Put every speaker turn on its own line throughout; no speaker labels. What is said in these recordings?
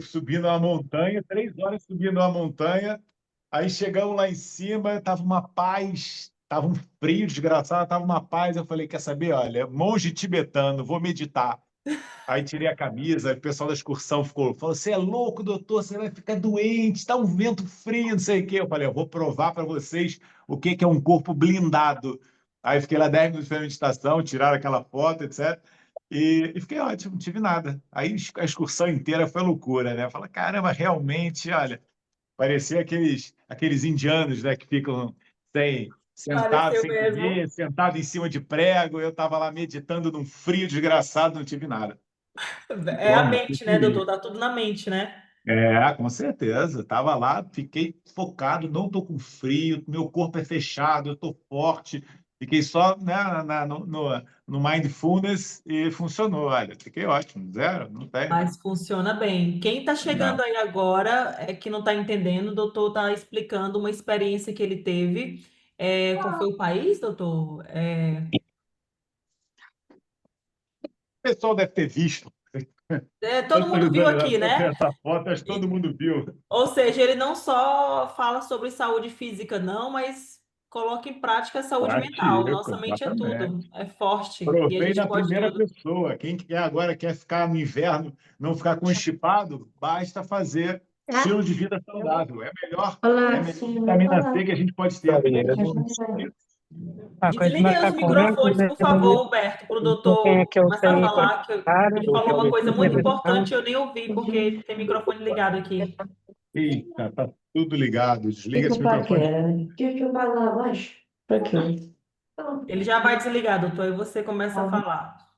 subindo uma montanha, 3 horas subindo uma montanha. Aí chegamos lá em cima, tava uma paz, tava um frio desgraçado, tava uma paz. Eu falei, quer saber? Olha, monge tibetano, vou meditar. Aí tirei a camisa, o pessoal da excursão falou: você é louco, doutor, você vai ficar doente, tá um vento frio, não sei o quê. Eu falei, eu vou provar para vocês o que que é um corpo blindado. Aí fiquei lá 10 minutos de meditação, tiraram aquela foto, etc. E fiquei ótimo, não tive nada. Aí a excursão inteira foi loucura, né? Fala, caramba, realmente, olha, parecia aqueles indianos, né, que ficam sentados
Pareceu
sem
mesmo.
comer, sentados em cima de prego. Eu estava lá meditando num frio desgraçado, não tive nada.
É a
Como?
mente, né, doutor? Tá tudo na mente, né?
Com certeza. Estava lá, fiquei focado, não estou com frio, meu corpo é fechado, eu estou forte. Fiquei só, né, no mindfulness e funcionou. Olha, fiquei ótimo, zero, não tem.
Mas funciona bem. Quem está chegando
Não.
aí agora é que não está entendendo, o doutor está explicando uma experiência que ele teve. Qual foi o país, doutor?
O pessoal deve ter visto.
Todo
Essa
mundo viu aqui,
visualização,
né?
essa foto, acho que todo
E-
mundo viu.
ou seja, ele não só fala sobre saúde física, não, mas coloca em prática a saúde mental.
Pratica,
Nossa mente é
exatamente.
tudo, é forte e a
Provei
gente
na
pode
primeira
tudo.
pessoa. Quem agora quer ficar no inverno, não ficar constipado, basta fazer estilo de vida saudável. É a
Olá,
melhor
senhora.
vitamina C
Olá.
que a gente pode ter.
Quando
Desliguem
começar
os
a correr,
microfones, por favor, Humberto, para o
quem é
doutor
que eu
começar a
tenho
falar, que
conectado,
ele falou uma coisa muito
televisão.
importante e eu nem ouvi, porque tem microfone ligado aqui.
Eita, tá tudo ligado.
Que
Desliga esse
eu
microfone.
paquera? Que eu pago lá abaixo? Para quê?
Ele já vai desligar, doutor, e você começa a
Ah,
falar.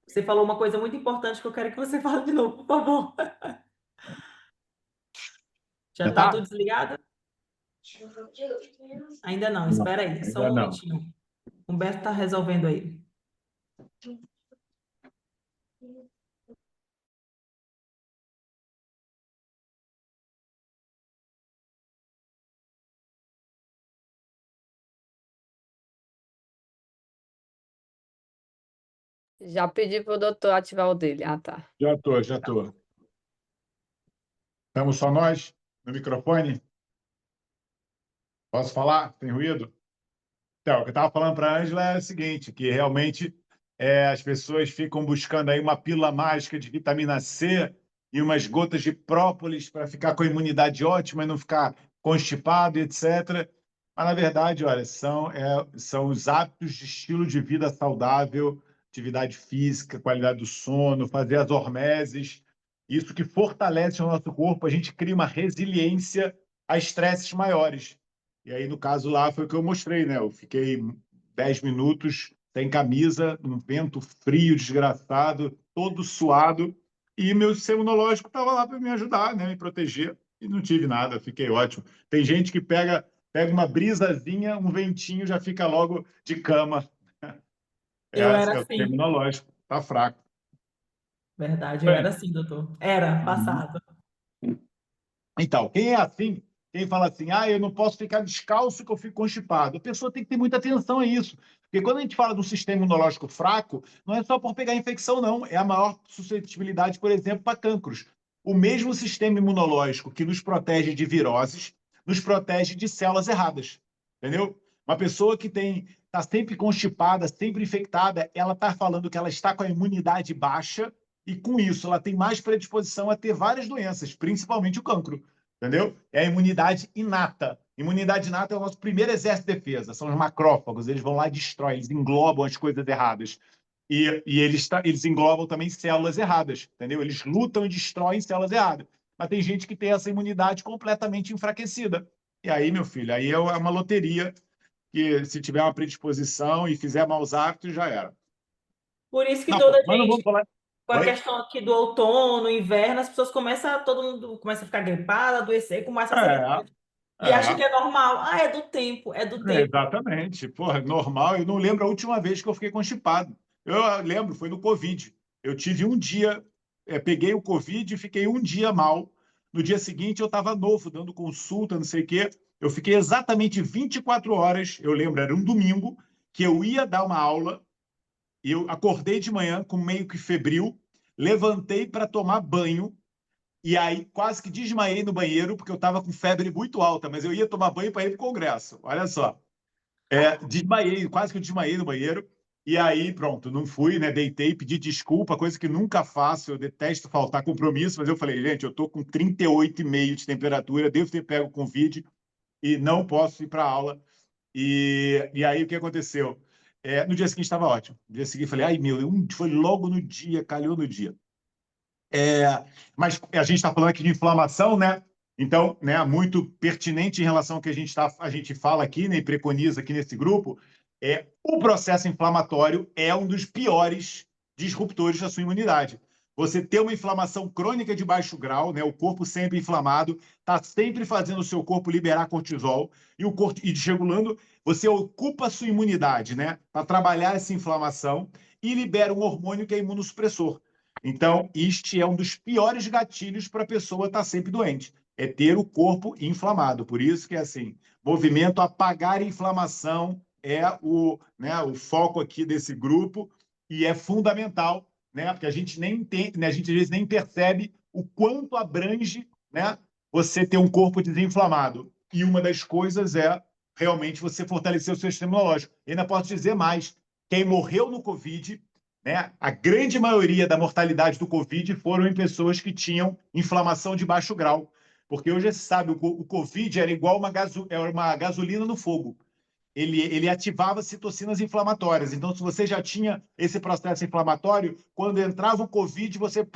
Você falou uma coisa muito importante que eu quero que você fale de novo, por favor. Já
Já
está
tá?
tudo desligado? Ainda não,
Não,
espera aí, só
ainda
um
não.
momentinho. Humberto está resolvendo aí.
Já pedi para o doutor ativar o dele. Ah, tá.
Já tô, já tô. Estamos só nós no microfone? Posso falar? Tem ruído? Então, o que eu estava falando para a Ângela é o seguinte, que realmente as pessoas ficam buscando aí uma pílula mágica de vitamina C e umas gotas de própolis para ficar com a imunidade ótima e não ficar constipado, etc. Mas, na verdade, olha, são os hábitos de estilo de vida saudável, atividade física, qualidade do sono, fazer as hormeses, isso que fortalece o nosso corpo, a gente cria uma resiliência a estresses maiores. E aí, no caso lá, foi o que eu mostrei, né? Eu fiquei 10 minutos sem camisa, num vento frio, desgraçado, todo suado, e meu sistema imunológico estava lá para me ajudar, né? Me proteger, e não tive nada, fiquei ótimo. Tem gente que pega uma brisazinha, um ventinho, já fica logo de cama.
Eu era
É o sistema
assim.
imunológico, tá fraco.
Verdade, eu era
Bem,
assim, doutor. Era, passado.
então, quem é assim, quem fala assim, eu não posso ficar descalço que eu fico constipado, a pessoa tem que ter muita atenção a isso. Porque quando a gente fala do sistema imunológico fraco, não é só por pegar infecção, não. É a maior suscetibilidade, por exemplo, para cancros. O mesmo sistema imunológico que nos protege de viroses, nos protege de células erradas. Entendeu? Uma pessoa que está sempre constipada, sempre infectada, ela está falando que ela está com a imunidade baixa e, com isso, ela tem mais predisposição a ter várias doenças, principalmente o cancro. Entendeu? É a imunidade inata. Imunidade inata é o nosso primeiro exército de defesa. São os macrófagos. Eles vão lá e destroem, eles englobam as coisas erradas. E eles englobam também células erradas. Entendeu? Eles lutam e destroem células erradas. Mas tem gente que tem essa imunidade completamente enfraquecida. E aí, meu filho, aí é uma loteria que, se tiver uma predisposição e fizer maus hábitos, já era.
Por isso que
Não,
toda
mas não vamos
gente,
falar.
com a
Oi?
questão aqui do outono, inverno, as pessoas começam, todo mundo começa a ficar gripada, adoecer, começa a ser
É,
gripada. E acha que
é.
é normal. Ah, é do tempo, é do tempo.
Exatamente. Porra, normal. Eu não lembro a última vez que eu fiquei constipado. Eu lembro, foi no Covid. Eu tive um dia, peguei o Covid e fiquei um dia mal. No dia seguinte, eu estava novo, dando consulta, não sei o quê. Eu fiquei exatamente 24 horas, eu lembro, era um domingo, que eu ia dar uma aula, e eu acordei de manhã com meio que febril, levantei para tomar banho, E aí quase que desmaiei no banheiro, porque eu estava com febre muito alta, mas eu ia tomar banho para ir para o congresso. Olha só. Desmaiei, quase que eu desmaiei no banheiro. E aí, pronto, não fui, né? Deitei, pedi desculpa, coisa que nunca faço. Eu detesto faltar compromisso, mas eu falei, gente, eu estou com 38,5 de temperatura, devo ter pego Covid e não posso ir para a aula. E aí, o que aconteceu? No dia seguinte estava ótimo. No dia seguinte, falei, ai meu, foi logo no dia, calhou no dia. Mas a gente está falando aqui de inflamação, né? Então, né, muito pertinente em relação ao que a gente fala aqui, né, e preconiza aqui nesse grupo, o processo inflamatório é um dos piores disruptores da sua imunidade. Você ter uma inflamação crônica de baixo grau, né, o corpo sempre inflamado, está sempre fazendo o seu corpo liberar cortisol e o corpo e desregulando, você ocupa a sua imunidade, né, para trabalhar essa inflamação e libera um hormônio que é imunossupressor. Então, este é um dos piores gatilhos para a pessoa estar sempre doente, é ter o corpo inflamado. Por isso que, assim, movimento apagar a inflamação é o foco aqui desse grupo e é fundamental, né? Porque a gente nem entende, né? A gente às vezes nem percebe o quanto abrange, né? Você ter um corpo desinflamado. E uma das coisas é realmente você fortalecer o seu sistema imunológico. E ainda posso dizer mais, quem morreu no Covid, né? A grande maioria da mortalidade do Covid foram em pessoas que tinham inflamação de baixo grau. Porque hoje você sabe, o Covid era igual uma gasolina no fogo. Ele ativava citocinas inflamatórias. Então, se você já tinha esse processo inflamatório, quando entrava o Covid, você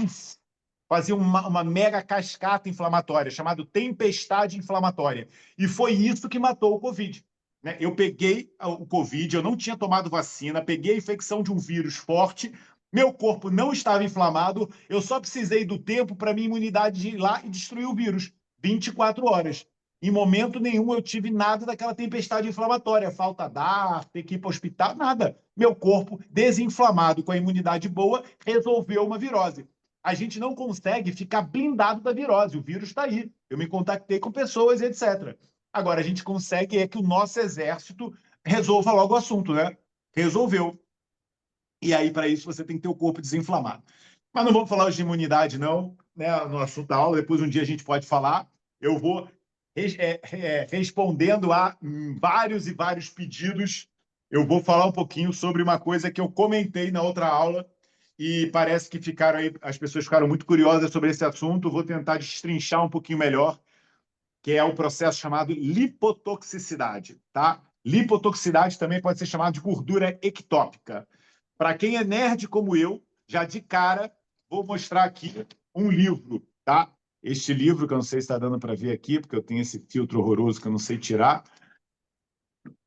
fazia uma mega cascata inflamatória, chamada tempestade inflamatória. E foi isso que matou o Covid. Né? Eu peguei o Covid, eu não tinha tomado vacina, peguei a infecção de um vírus forte, meu corpo não estava inflamado, eu só precisei do tempo para minha imunidade ir lá e destruir o vírus. 24 horas. Em momento nenhum eu tive nada daquela tempestade inflamatória, falta d'ar, ter que ir para o hospital, nada. Meu corpo, desinflamado, com a imunidade boa, resolveu uma virose. A gente não consegue ficar blindado da virose, o vírus está aí. Eu me contactei com pessoas, etc. Agora, a gente consegue que o nosso exército resolva logo o assunto, né? Resolveu. E aí, para isso, você tem que ter o corpo desinflamado. Mas não vamos falar hoje de imunidade, não, né? No assunto da aula, depois um dia a gente pode falar. Eu vou respondendo a vários e vários pedidos. Eu vou falar um pouquinho sobre uma coisa que eu comentei na outra aula e parece que as pessoas ficaram muito curiosas sobre esse assunto. Vou tentar destrinchar um pouquinho melhor, que é o processo chamado lipotoxicidade, tá? Lipotoxicidade também pode ser chamado de gordura ectópica. Para quem é nerd como eu, já de cara, vou mostrar aqui um livro, tá? Este livro, que eu não sei se está dando para ver aqui, porque eu tenho esse filtro horroroso que eu não sei tirar.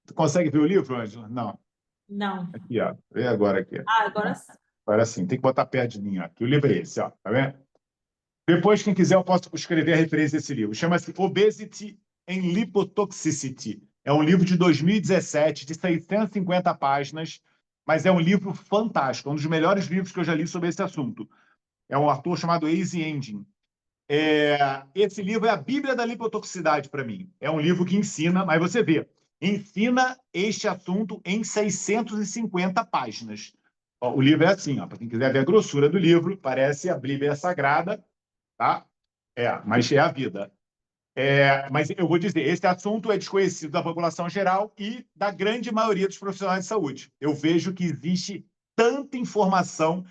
Tu consegue ver o livro, Ângela? Não.
Não.
Aqui, ó. Vê agora aqui.
Agora sim.
Agora sim, tem que botar perto de mim, ó. Que o livro é esse, ó. Tá vendo? Depois, quem quiser, eu posso escrever a referência desse livro. Chama-se Obesity and Lipotoxicity. É um livro de 2017, de 650 páginas, mas é um livro fantástico, um dos melhores livros que eu já li sobre esse assunto. É um autor chamado Easy Engine. Esse livro é a Bíblia da lipotoxicidade para mim. É um livro que ensina, mas você vê, ensina este assunto em 650 páginas. Ó, o livro é assim, para quem quiser ver a grossura do livro, parece a Bíblia Sagrada, tá? Mas é a vida. Mas eu vou dizer, esse assunto é desconhecido da população geral e da grande maioria dos profissionais de saúde. Eu vejo que existe tanta informação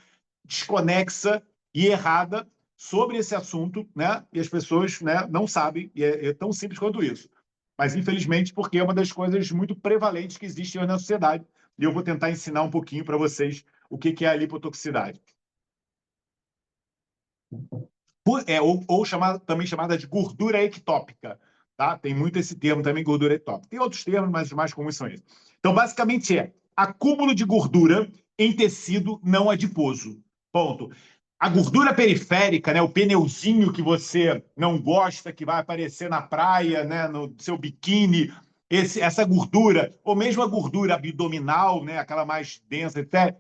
desconexa e errada sobre esse assunto, né? E as pessoas, né, não sabem, e é tão simples quanto isso. Mas, infelizmente, porque é uma das coisas muito prevalentes que existem na sociedade, e eu vou tentar ensinar um pouquinho para vocês o que é a lipotoxicidade. Também chamada de gordura ectópica. Tá? Tem muito esse termo também, gordura ectópica. Tem outros termos, mas os mais comuns são esses. Então, basicamente acúmulo de gordura em tecido não adiposo. Ponto. A gordura periférica, né, o pneuzinho que você não gosta, que vai aparecer na praia, né, no seu biquíni, essa gordura, ou mesmo a gordura abdominal, né, aquela mais densa, etc.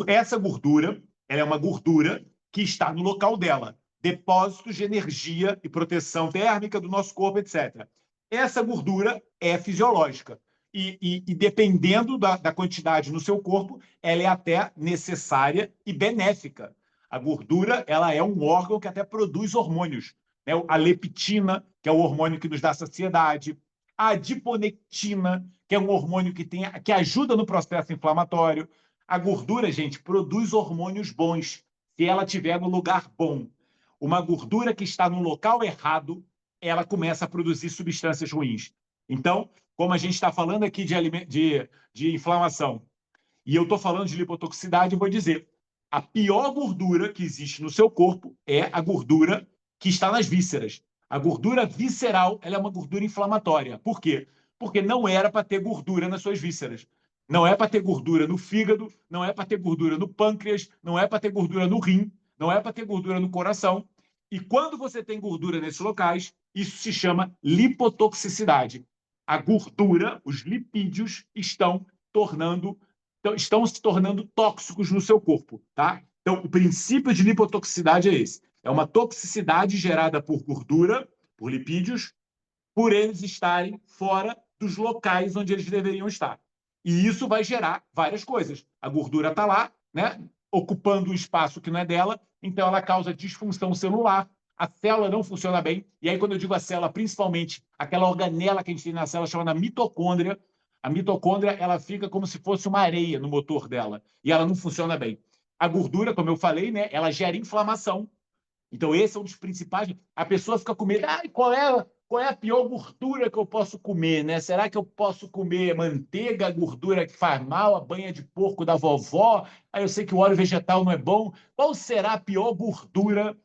Essa gordura, ela é uma gordura que está no local dela. Depósitos de energia e proteção térmica do nosso corpo, etc. Essa gordura é fisiológica. E dependendo da quantidade no seu corpo, ela é até necessária e benéfica. A gordura, ela é um órgão que até produz hormônios, né? A leptina, que é o hormônio que nos dá saciedade, a adiponectina, que é um hormônio que ajuda no processo inflamatório. A gordura, gente, produz hormônios bons, se ela estiver no lugar bom. Uma gordura que está no local errado, ela começa a produzir substâncias ruins. Então, como a gente está falando aqui de inflamação, e eu estou falando de lipotoxicidade, eu vou dizer, a pior gordura que existe no seu corpo é a gordura que está nas vísceras. A gordura visceral, ela é uma gordura inflamatória. Por quê? Porque não era para ter gordura nas suas vísceras. Não é para ter gordura no fígado, não é para ter gordura no pâncreas, não é para ter gordura no rim, não é para ter gordura no coração. E quando você tem gordura nesses locais, isso se chama lipotoxicidade. A gordura, os lipídios, estão se tornando tóxicos no seu corpo, tá? Então, o princípio de lipotoxicidade é esse. É uma toxicidade gerada por gordura, por lipídios, por eles estarem fora dos locais onde eles deveriam estar. E isso vai gerar várias coisas. A gordura está lá, né, ocupando um espaço que não é dela, então ela causa disfunção celular, a célula não funciona bem, e aí quando eu digo a célula, principalmente aquela organela que a gente tem na célula chamada mitocôndria, a mitocôndria ela fica como se fosse uma areia no motor dela, e ela não funciona bem. A gordura, como eu falei, né, ela gera inflamação. Então, esse é um dos principais. A pessoa fica com medo. Ah, qual é a pior gordura que eu posso comer, né? Será que eu posso comer manteiga, gordura que faz mal, a banha de porco da vovó? Aí eu sei que o óleo vegetal não é bom. Qual será a pior gordura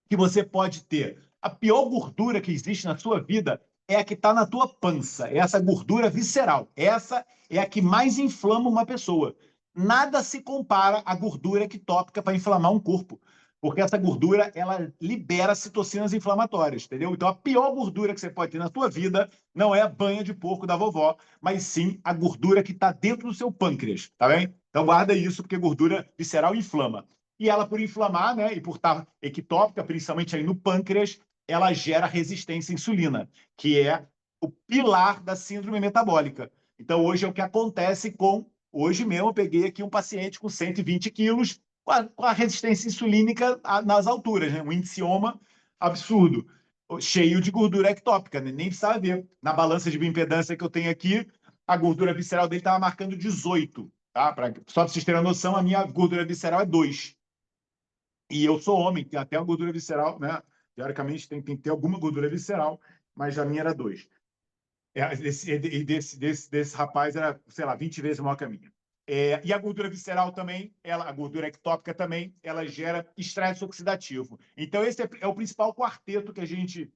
que você pode ter? A pior gordura que existe na sua vida é a que está na tua pança, é essa gordura visceral. Essa é a que mais inflama uma pessoa. Nada se compara à gordura ectópica para inflamar um corpo, porque essa gordura ela libera citocinas inflamatórias, entendeu? Então a pior gordura que você pode ter na sua vida não é a banha de porco da vovó, mas sim a gordura que está dentro do seu pâncreas, tá bem? Então guarda isso, porque gordura visceral inflama. E ela, por inflamar, né, e por estar ectópica, principalmente aí no pâncreas, ela gera resistência à insulina, que é o pilar da síndrome metabólica. Então, hoje é o que acontece com... Hoje mesmo eu peguei aqui um paciente com 120 quilos com a resistência insulínica nas alturas, né? Um indicioma absurdo, cheio de gordura ectópica, né? Nem precisava ver. Na balança de bioimpedância que eu tenho aqui, a gordura visceral dele estava marcando 18. Tá? Só para vocês terem uma noção, a minha gordura visceral é 2. E eu sou homem, tem até uma gordura visceral, né? Teoricamente tem que ter alguma gordura visceral, mas a minha era 2. Desse rapaz era, sei lá, 20 vezes maior que a minha. E a gordura visceral também, a gordura ectópica também, ela gera estresse oxidativo. Então, esse é o principal quarteto que a gente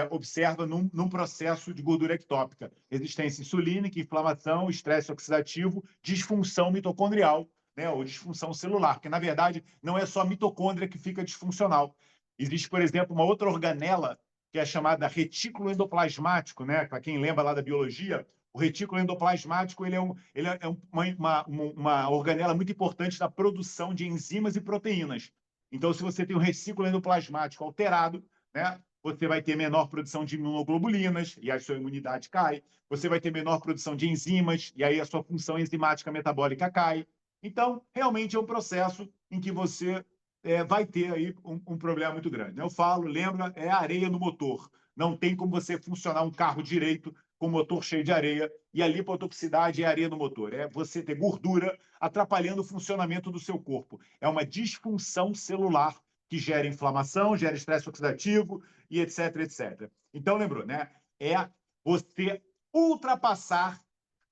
observa num processo de gordura ectópica. Resistência insulínica, inflamação, estresse oxidativo, disfunção mitocondrial, né, ou disfunção celular, porque, na verdade, não é só a mitocôndria que fica disfuncional. Existe, por exemplo, uma outra organela que é chamada retículo endoplasmático, né? Para quem lembra lá da biologia, o retículo endoplasmático ele é uma organela muito importante na produção de enzimas e proteínas. Então, se você tem um retículo endoplasmático alterado, né, você vai ter menor produção de imunoglobulinas, e a sua imunidade cai. Você vai ter menor produção de enzimas, e aí a sua função enzimática metabólica cai. Então, realmente é um processo em que você vai ter aí um problema muito grande. Eu falo, lembra, é areia no motor. Não tem como você funcionar um carro direito com o motor cheio de areia, e a lipotoxicidade é areia no motor. É você ter gordura atrapalhando o funcionamento do seu corpo. É uma disfunção celular que gera inflamação, gera estresse oxidativo e etc, etc. Então, lembrou, né? É você ultrapassar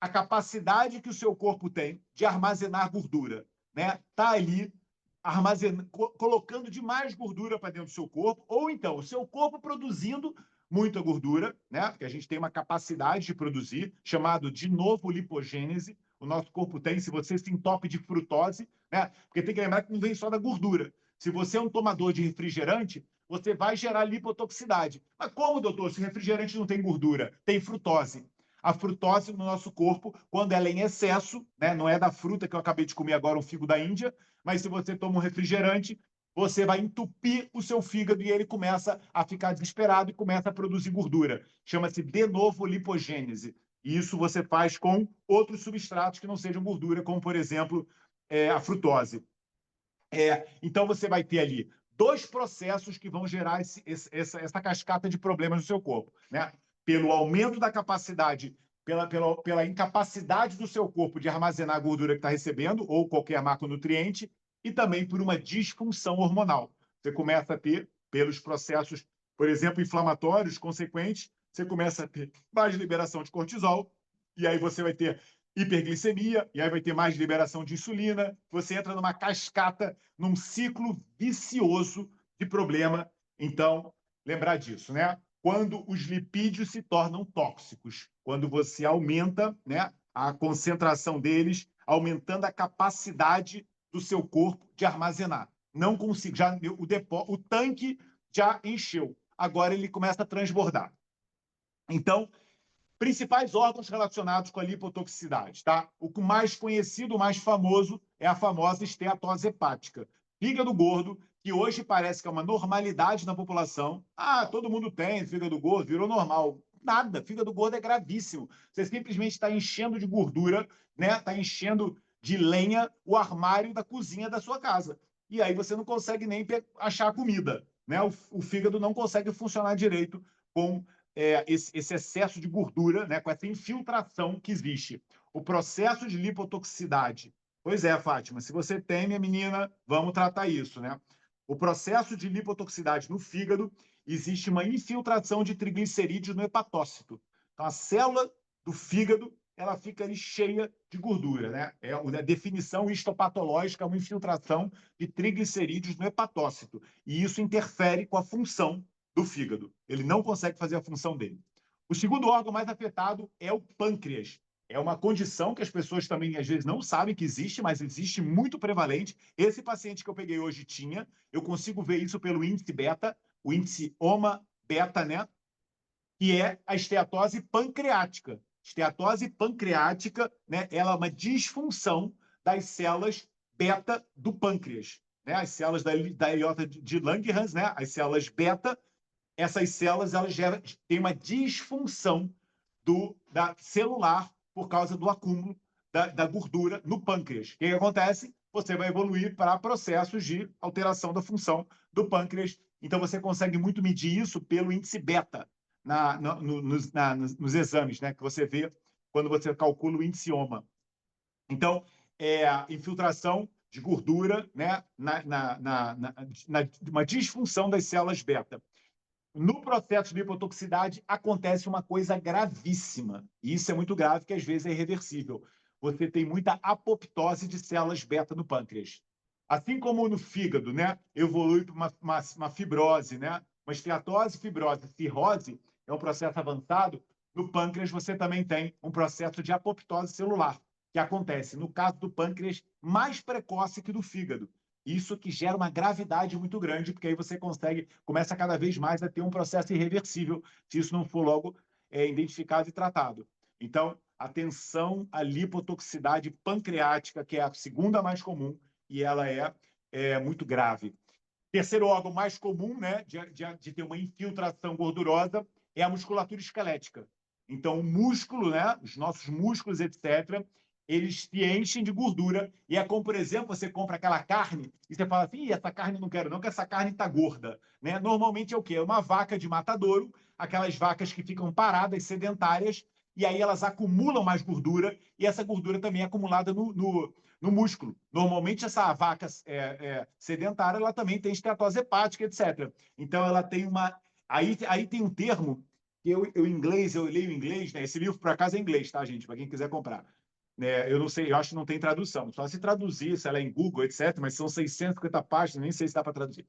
a capacidade que o seu corpo tem de armazenar gordura, né? Tá ali colocando demais gordura para dentro do seu corpo, ou então o seu corpo produzindo muita gordura, né? Porque a gente tem uma capacidade de produzir, chamado de novo lipogênese. O nosso corpo tem, se você se entope de frutose, né? Porque tem que lembrar que não vem só da gordura. Se você é um tomador de refrigerante, você vai gerar lipotoxicidade. Mas como, doutor, se refrigerante não tem gordura? Tem frutose. A frutose no nosso corpo, quando ela é em excesso, né, não é da fruta que eu acabei de comer agora, um figo da Índia, mas se você toma um refrigerante, você vai entupir o seu fígado e ele começa a ficar desesperado e começa a produzir gordura. Chama-se de novo lipogênese. E isso você faz com outros substratos que não sejam gordura, como, por exemplo, a frutose. Então, você vai ter ali 2 processos que vão gerar essa cascata de problemas no seu corpo, né? Pelo aumento da capacidade, pela incapacidade do seu corpo de armazenar a gordura que está recebendo, ou qualquer macronutriente, e também por uma disfunção hormonal. Você começa a ter, pelos processos, por exemplo, inflamatórios consequentes, você começa a ter mais liberação de cortisol, e aí você vai ter hiperglicemia, e aí vai ter mais liberação de insulina, você entra numa cascata, num ciclo vicioso de problema. Então, lembrar disso, né? Quando os lipídios se tornam tóxicos, quando você aumenta, né, a concentração deles, aumentando a capacidade do seu corpo de armazenar. Não consigo, já o tanque já encheu, agora ele começa a transbordar. Então, principais órgãos relacionados com a lipotoxicidade, tá? O mais conhecido, o mais famoso, é a famosa esteatose hepática. Fígado gordo, que hoje parece que é uma normalidade na população. Ah, todo mundo tem fígado gordo, virou normal. Nada, fígado gordo é gravíssimo. Você simplesmente está enchendo de gordura, né? Está enchendo de lenha o armário da cozinha da sua casa. E aí você não consegue nem achar comida, né? O fígado não consegue funcionar direito com esse excesso de gordura, né, com essa infiltração que existe. O processo de lipotoxicidade. Pois é, Fátima, se você tem, minha menina, vamos tratar isso, né? O processo de lipotoxicidade no fígado, existe uma infiltração de triglicerídeos no hepatócito. Então, a célula do fígado, ela fica ali cheia de gordura, né? A definição histopatológica é uma infiltração de triglicerídeos no hepatócito. E isso interfere com a função do fígado. Ele não consegue fazer a função dele. O segundo órgão mais afetado é o pâncreas. É uma condição que as pessoas também, às vezes, não sabem que existe, mas existe muito prevalente. Esse paciente que eu peguei hoje tinha, eu consigo ver isso pelo índice beta, o índice OMA beta, né? Que é a esteatose pancreática. Esteatose pancreática, né? Ela é uma disfunção das células beta do pâncreas, né? As células da ileota de Langerhans, né? As células beta, essas células elas têm uma disfunção da celular por causa do acúmulo da gordura no pâncreas. O que acontece? Você vai evoluir para processos de alteração da função do pâncreas. Então, você consegue muito medir isso pelo índice beta nos exames, né, que você vê quando você calcula o índice OMA. Então, a infiltração de gordura, né, uma disfunção das células beta. No processo de lipotoxicidade, acontece uma coisa gravíssima. E isso é muito grave, que às vezes é irreversível. Você tem muita apoptose de células beta no pâncreas. Assim como no fígado, né, evolui para uma fibrose, né? Uma esteatose, fibrose, cirrose é um processo avançado. No pâncreas, você também tem um processo de apoptose celular, que acontece, no caso do pâncreas, mais precoce que do fígado. Isso que gera uma gravidade muito grande, porque aí você começa cada vez mais a ter um processo irreversível, se isso não for logo identificado e tratado. Então, atenção à lipotoxicidade pancreática, que é a segunda mais comum, e ela é muito grave. Terceiro órgão mais comum, né, de ter uma infiltração gordurosa é a musculatura esquelética. Então, o músculo, né, os nossos músculos, etc., eles se enchem de gordura. E é como, por exemplo, você compra aquela carne e você fala assim, essa carne não quero não, que essa carne está gorda. Né? Normalmente é o quê? É uma vaca de matadouro, aquelas vacas que ficam paradas, sedentárias, e aí elas acumulam mais gordura, e essa gordura também é acumulada no músculo. Normalmente, essa vaca sedentária, ela também tem esteatose hepática, etc. Então, ela tem uma... Aí tem um termo que eu leio em inglês, né? Esse livro, por acaso, é em inglês, tá, gente? Para quem quiser comprar. Eu não sei, eu acho que não tem tradução. Só se traduzir, se ela é em Google, etc., mas são 650 páginas, nem sei se dá para traduzir.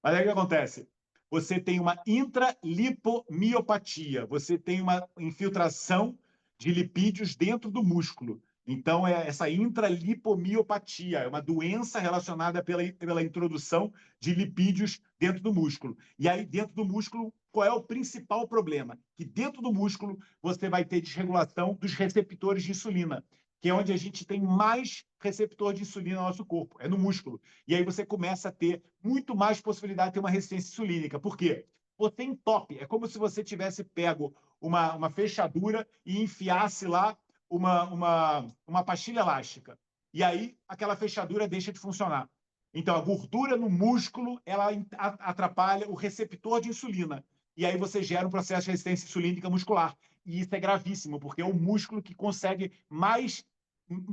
Mas aí o que acontece? Você tem uma intralipomiopatia, você tem uma infiltração de lipídios dentro do músculo. Então, é essa intralipomiopatia, é uma doença relacionada pela introdução de lipídios dentro do músculo. E aí, dentro do músculo, qual é o principal problema? Que dentro do músculo você vai ter desregulação dos receptores de insulina, que é onde a gente tem mais receptor de insulina no nosso corpo, é no músculo. E aí você começa a ter muito mais possibilidade de ter uma resistência insulínica. Por quê? Você entope, é como se você tivesse pego uma fechadura e enfiasse lá uma pastilha elástica. E aí aquela fechadura deixa de funcionar. Então, a gordura no músculo, ela atrapalha o receptor de insulina. E aí você gera um processo de resistência insulínica muscular. E isso é gravíssimo, porque é o músculo que consegue mais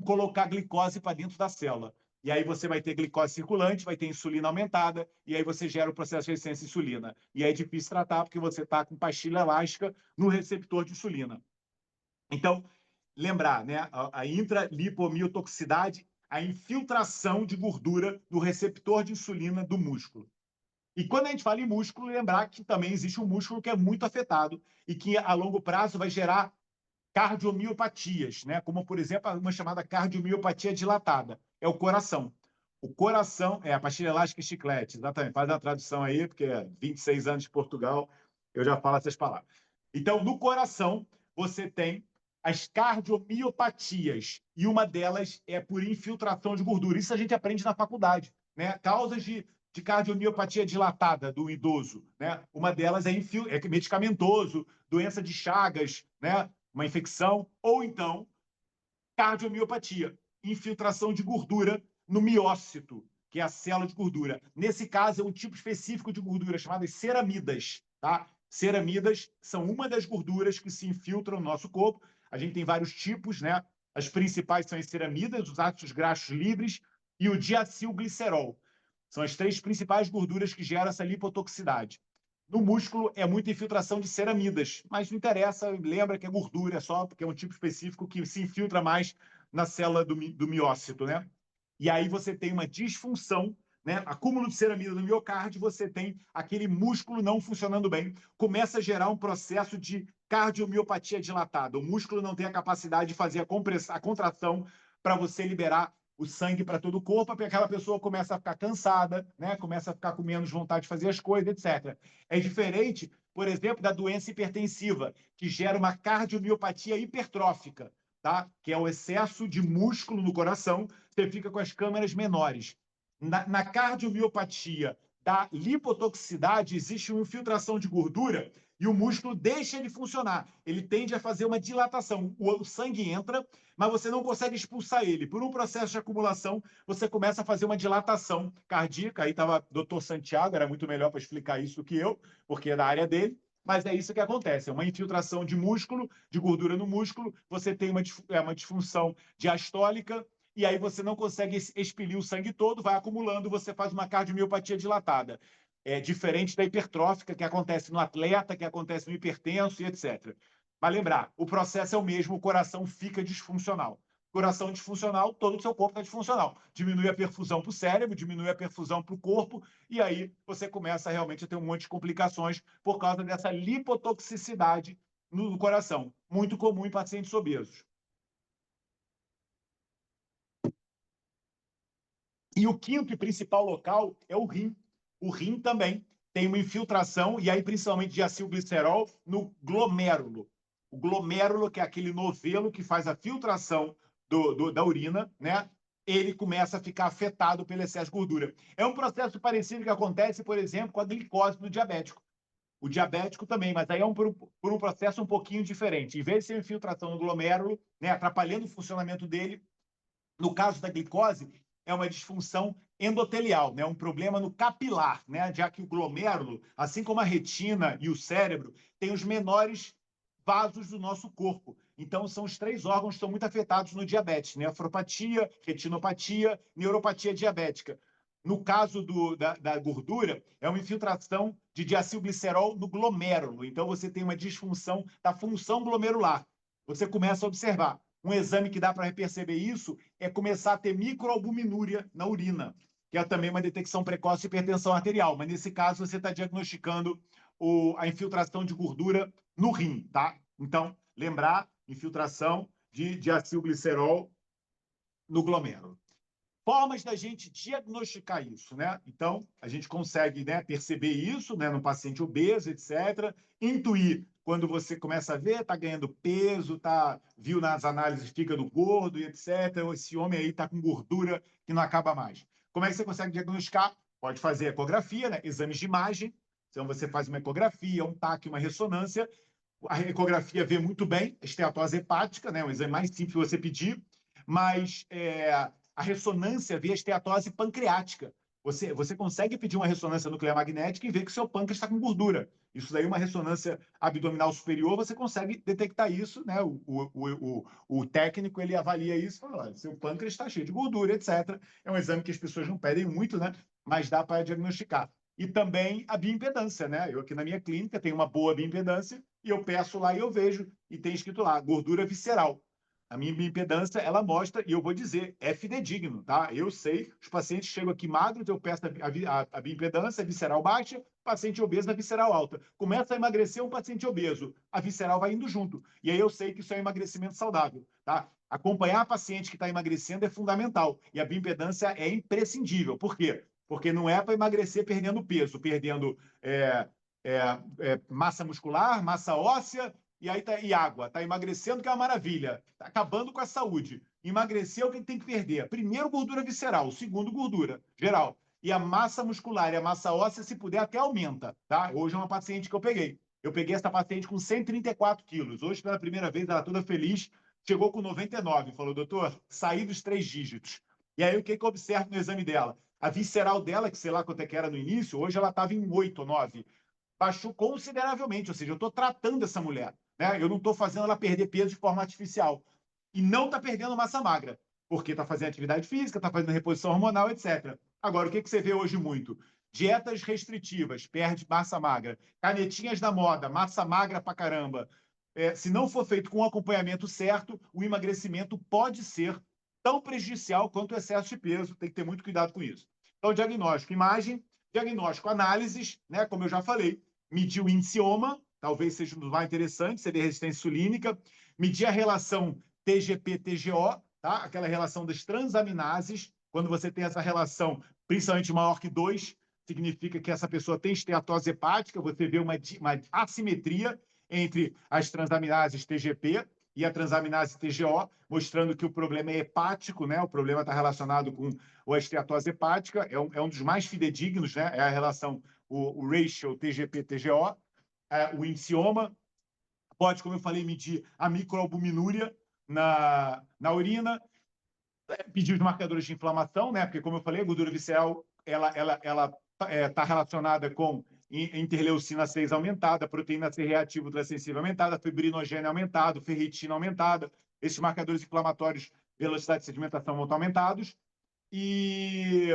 colocar glicose para dentro da célula. E aí você vai ter glicose circulante, vai ter insulina aumentada, e aí você gera o processo de resistência à insulina. E aí é difícil tratar, porque você está com pastilha elástica no receptor de insulina. Então, lembrar, né? A intralipomiotoxicidade, a infiltração de gordura do receptor de insulina do músculo. E quando a gente fala em músculo, lembrar que também existe um músculo que é muito afetado e que a longo prazo vai gerar cardiomiopatias, né? Como, por exemplo, uma chamada cardiomiopatia dilatada, é o coração. O coração é a pastilha elástica e chiclete, exatamente. Faz a tradução aí, porque 26 anos de Portugal, eu já falo essas palavras. Então, no coração, você tem as cardiomiopatias, e uma delas é por infiltração de gordura. Isso a gente aprende na faculdade, né? Causas de cardiomiopatia dilatada do idoso, né? Uma delas é medicamentoso, doença de Chagas, né? Uma infecção, ou então cardiomiopatia, infiltração de gordura no miócito, que é a célula de gordura. Nesse caso, é um tipo específico de gordura chamada ceramidas, tá? Ceramidas são uma das gorduras que se infiltram no nosso corpo. A gente tem vários tipos, né? As principais são as ceramidas, os ácidos graxos livres e o diacilglicerol. São as 3 principais gorduras que geram essa lipotoxicidade. No músculo é muita infiltração de ceramidas, mas não interessa, lembra que é gordura, é só porque é um tipo específico que se infiltra mais na célula do miócito, né? E aí você tem uma disfunção, né? Acúmulo de ceramida no miocárdio, você tem aquele músculo não funcionando bem, começa a gerar um processo de cardiomiopatia dilatada. O músculo não tem a capacidade de fazer a contração para você liberar o sangue para todo o corpo, porque aquela pessoa começa a ficar cansada, né? Começa a ficar com menos vontade de fazer as coisas, etc. É diferente, por exemplo, da doença hipertensiva, que gera uma cardiomiopatia hipertrófica, tá? Que é o excesso de músculo no coração, você fica com as câmaras menores. Na cardiomiopatia da lipotoxicidade, existe uma infiltração de gordura e o músculo deixa de funcionar. Ele tende a fazer uma dilatação. O sangue entra, mas você não consegue expulsar ele. Por um processo de acumulação, você começa a fazer uma dilatação cardíaca. Aí estava o doutor Santiago, era muito melhor para explicar isso do que eu, porque é da área dele. Mas é isso que acontece, é uma infiltração de músculo, de gordura no músculo, você tem uma disfunção diastólica, e aí você não consegue expelir o sangue todo, vai acumulando, você faz uma cardiomiopatia dilatada. É diferente da hipertrófica, que acontece no atleta, que acontece no hipertenso e etc. Mas lembrar, o processo é o mesmo, o coração fica disfuncional. Coração disfuncional, todo o seu corpo está disfuncional. Diminui a perfusão para o cérebro, diminui a perfusão para o corpo, e aí você começa realmente a ter um monte de complicações por causa dessa lipotoxicidade no coração, muito comum em pacientes obesos. E o quinto e principal local é o rim. O rim também tem uma infiltração, e aí principalmente de acilglicerol, no glomérulo. O glomérulo, que é aquele novelo que faz a filtração da urina, né? Ele começa a ficar afetado pelo excesso de gordura. É um processo parecido que acontece, por exemplo, com a glicose no diabético. O diabético também, mas aí é por um processo um pouquinho diferente. Em vez de ser infiltração no glomérulo, né, atrapalhando o funcionamento dele, no caso da glicose, é uma disfunção endotelial, né? Um problema no capilar, né? Já que o glomérulo, assim como a retina e o cérebro, tem os menores vasos do nosso corpo. Então, são os 3 órgãos que estão muito afetados no diabetes, nefropatia, retinopatia, neuropatia diabética. No caso da gordura, é uma infiltração de diacilglicerol no glomérulo. Então, você tem uma disfunção da função glomerular. Você começa a observar. Um exame que dá para perceber isso é começar a ter microalbuminúria na urina, que é também uma detecção precoce de hipertensão arterial. Mas, nesse caso, você está diagnosticando a infiltração de gordura no rim, tá? Então, lembrar, infiltração de diacilglicerol no glomérulo. Formas da gente diagnosticar isso, né? Então, a gente consegue, né, perceber isso, né, no paciente obeso, etc. Intuir quando você começa a ver, está ganhando peso, viu nas análises fígado gordo e etc. Esse homem aí está com gordura que não acaba mais. Como é que você consegue diagnosticar? Pode fazer ecografia, né? Exames de imagem. Então, você faz uma ecografia, um TAC, uma ressonância. A ecografia vê muito bem a esteatose hepática, né? Um exame mais simples que você pedir, mas a ressonância vê a esteatose pancreática, Você consegue pedir uma ressonância nuclear magnética e ver que o seu pâncreas está com gordura. Isso daí, uma ressonância abdominal superior, você consegue detectar isso, né? O técnico, ele avalia isso e fala, olha, seu pâncreas está cheio de gordura, etc. É um exame que as pessoas não pedem muito, né? Mas dá para diagnosticar. E também a bioimpedância, né? Eu aqui na minha clínica tenho uma boa bioimpedância e eu peço lá e eu vejo, e tem escrito lá, gordura visceral. A minha bioimpedância, ela mostra, e eu vou dizer, é fidedigno, tá? Eu sei, os pacientes chegam aqui magros, eu peço a bioimpedância, a visceral baixa, paciente obeso, a visceral alta. Começa a emagrecer um paciente obeso, a visceral vai indo junto. E aí eu sei que isso é um emagrecimento saudável, tá? Acompanhar paciente que está emagrecendo é fundamental, e a bioimpedância é imprescindível. Por quê? Porque não é para emagrecer perdendo peso, perdendo massa muscular, massa óssea, e aí e água, tá emagrecendo, que é uma maravilha, tá acabando com a saúde. Emagrecer é o que tem que perder. Primeiro, gordura visceral, segundo, gordura geral. E a massa muscular e a massa óssea, se puder, até aumenta, tá? Hoje é uma paciente que eu peguei. Eu peguei essa paciente com 134 quilos. Hoje, pela primeira vez, ela toda feliz, chegou com 99. Falou, doutor, saí dos 3 dígitos. E aí, o que eu observo no exame dela? A visceral dela, que sei lá quanto é que era no início, hoje ela estava em 8 ou 9. Baixou consideravelmente, ou seja, eu estou tratando essa mulher, né? Eu não estou fazendo ela perder peso de forma artificial. E não está perdendo massa magra, porque está fazendo atividade física, está fazendo reposição hormonal, etc. Agora, o que você vê hoje muito? Dietas restritivas, perde massa magra. Canetinhas da moda, massa magra pra caramba. Se não for feito com o acompanhamento certo, o emagrecimento pode ser tão prejudicial quanto o excesso de peso. Tem que ter muito cuidado com isso. Então, diagnóstico, imagem, diagnóstico, análises, né? Como eu já falei, medir o índice OMA, talvez seja um dos mais interessantes, seria resistência insulínica, medir a relação TGP-TGO, tá? Aquela relação das transaminases. Quando você tem essa relação, principalmente maior que 2, significa que essa pessoa tem esteatose hepática, você vê uma assimetria entre as transaminases TGP e a transaminase TGO, mostrando que o problema é hepático, né? O problema está relacionado com a esteatose hepática, é um dos mais fidedignos, né? É a relação, o ratio TGP-TGO, o índice OMA, pode, como eu falei, medir a microalbuminúria na urina, pedir os marcadores de inflamação, né? Porque, como eu falei, a gordura visceral ela está relacionada com interleucina 6 aumentada, proteína C reativa ultrassensível aumentada, fibrinogênio aumentado, ferritina aumentada. Esses marcadores inflamatórios, velocidade de sedimentação vão estar aumentados. E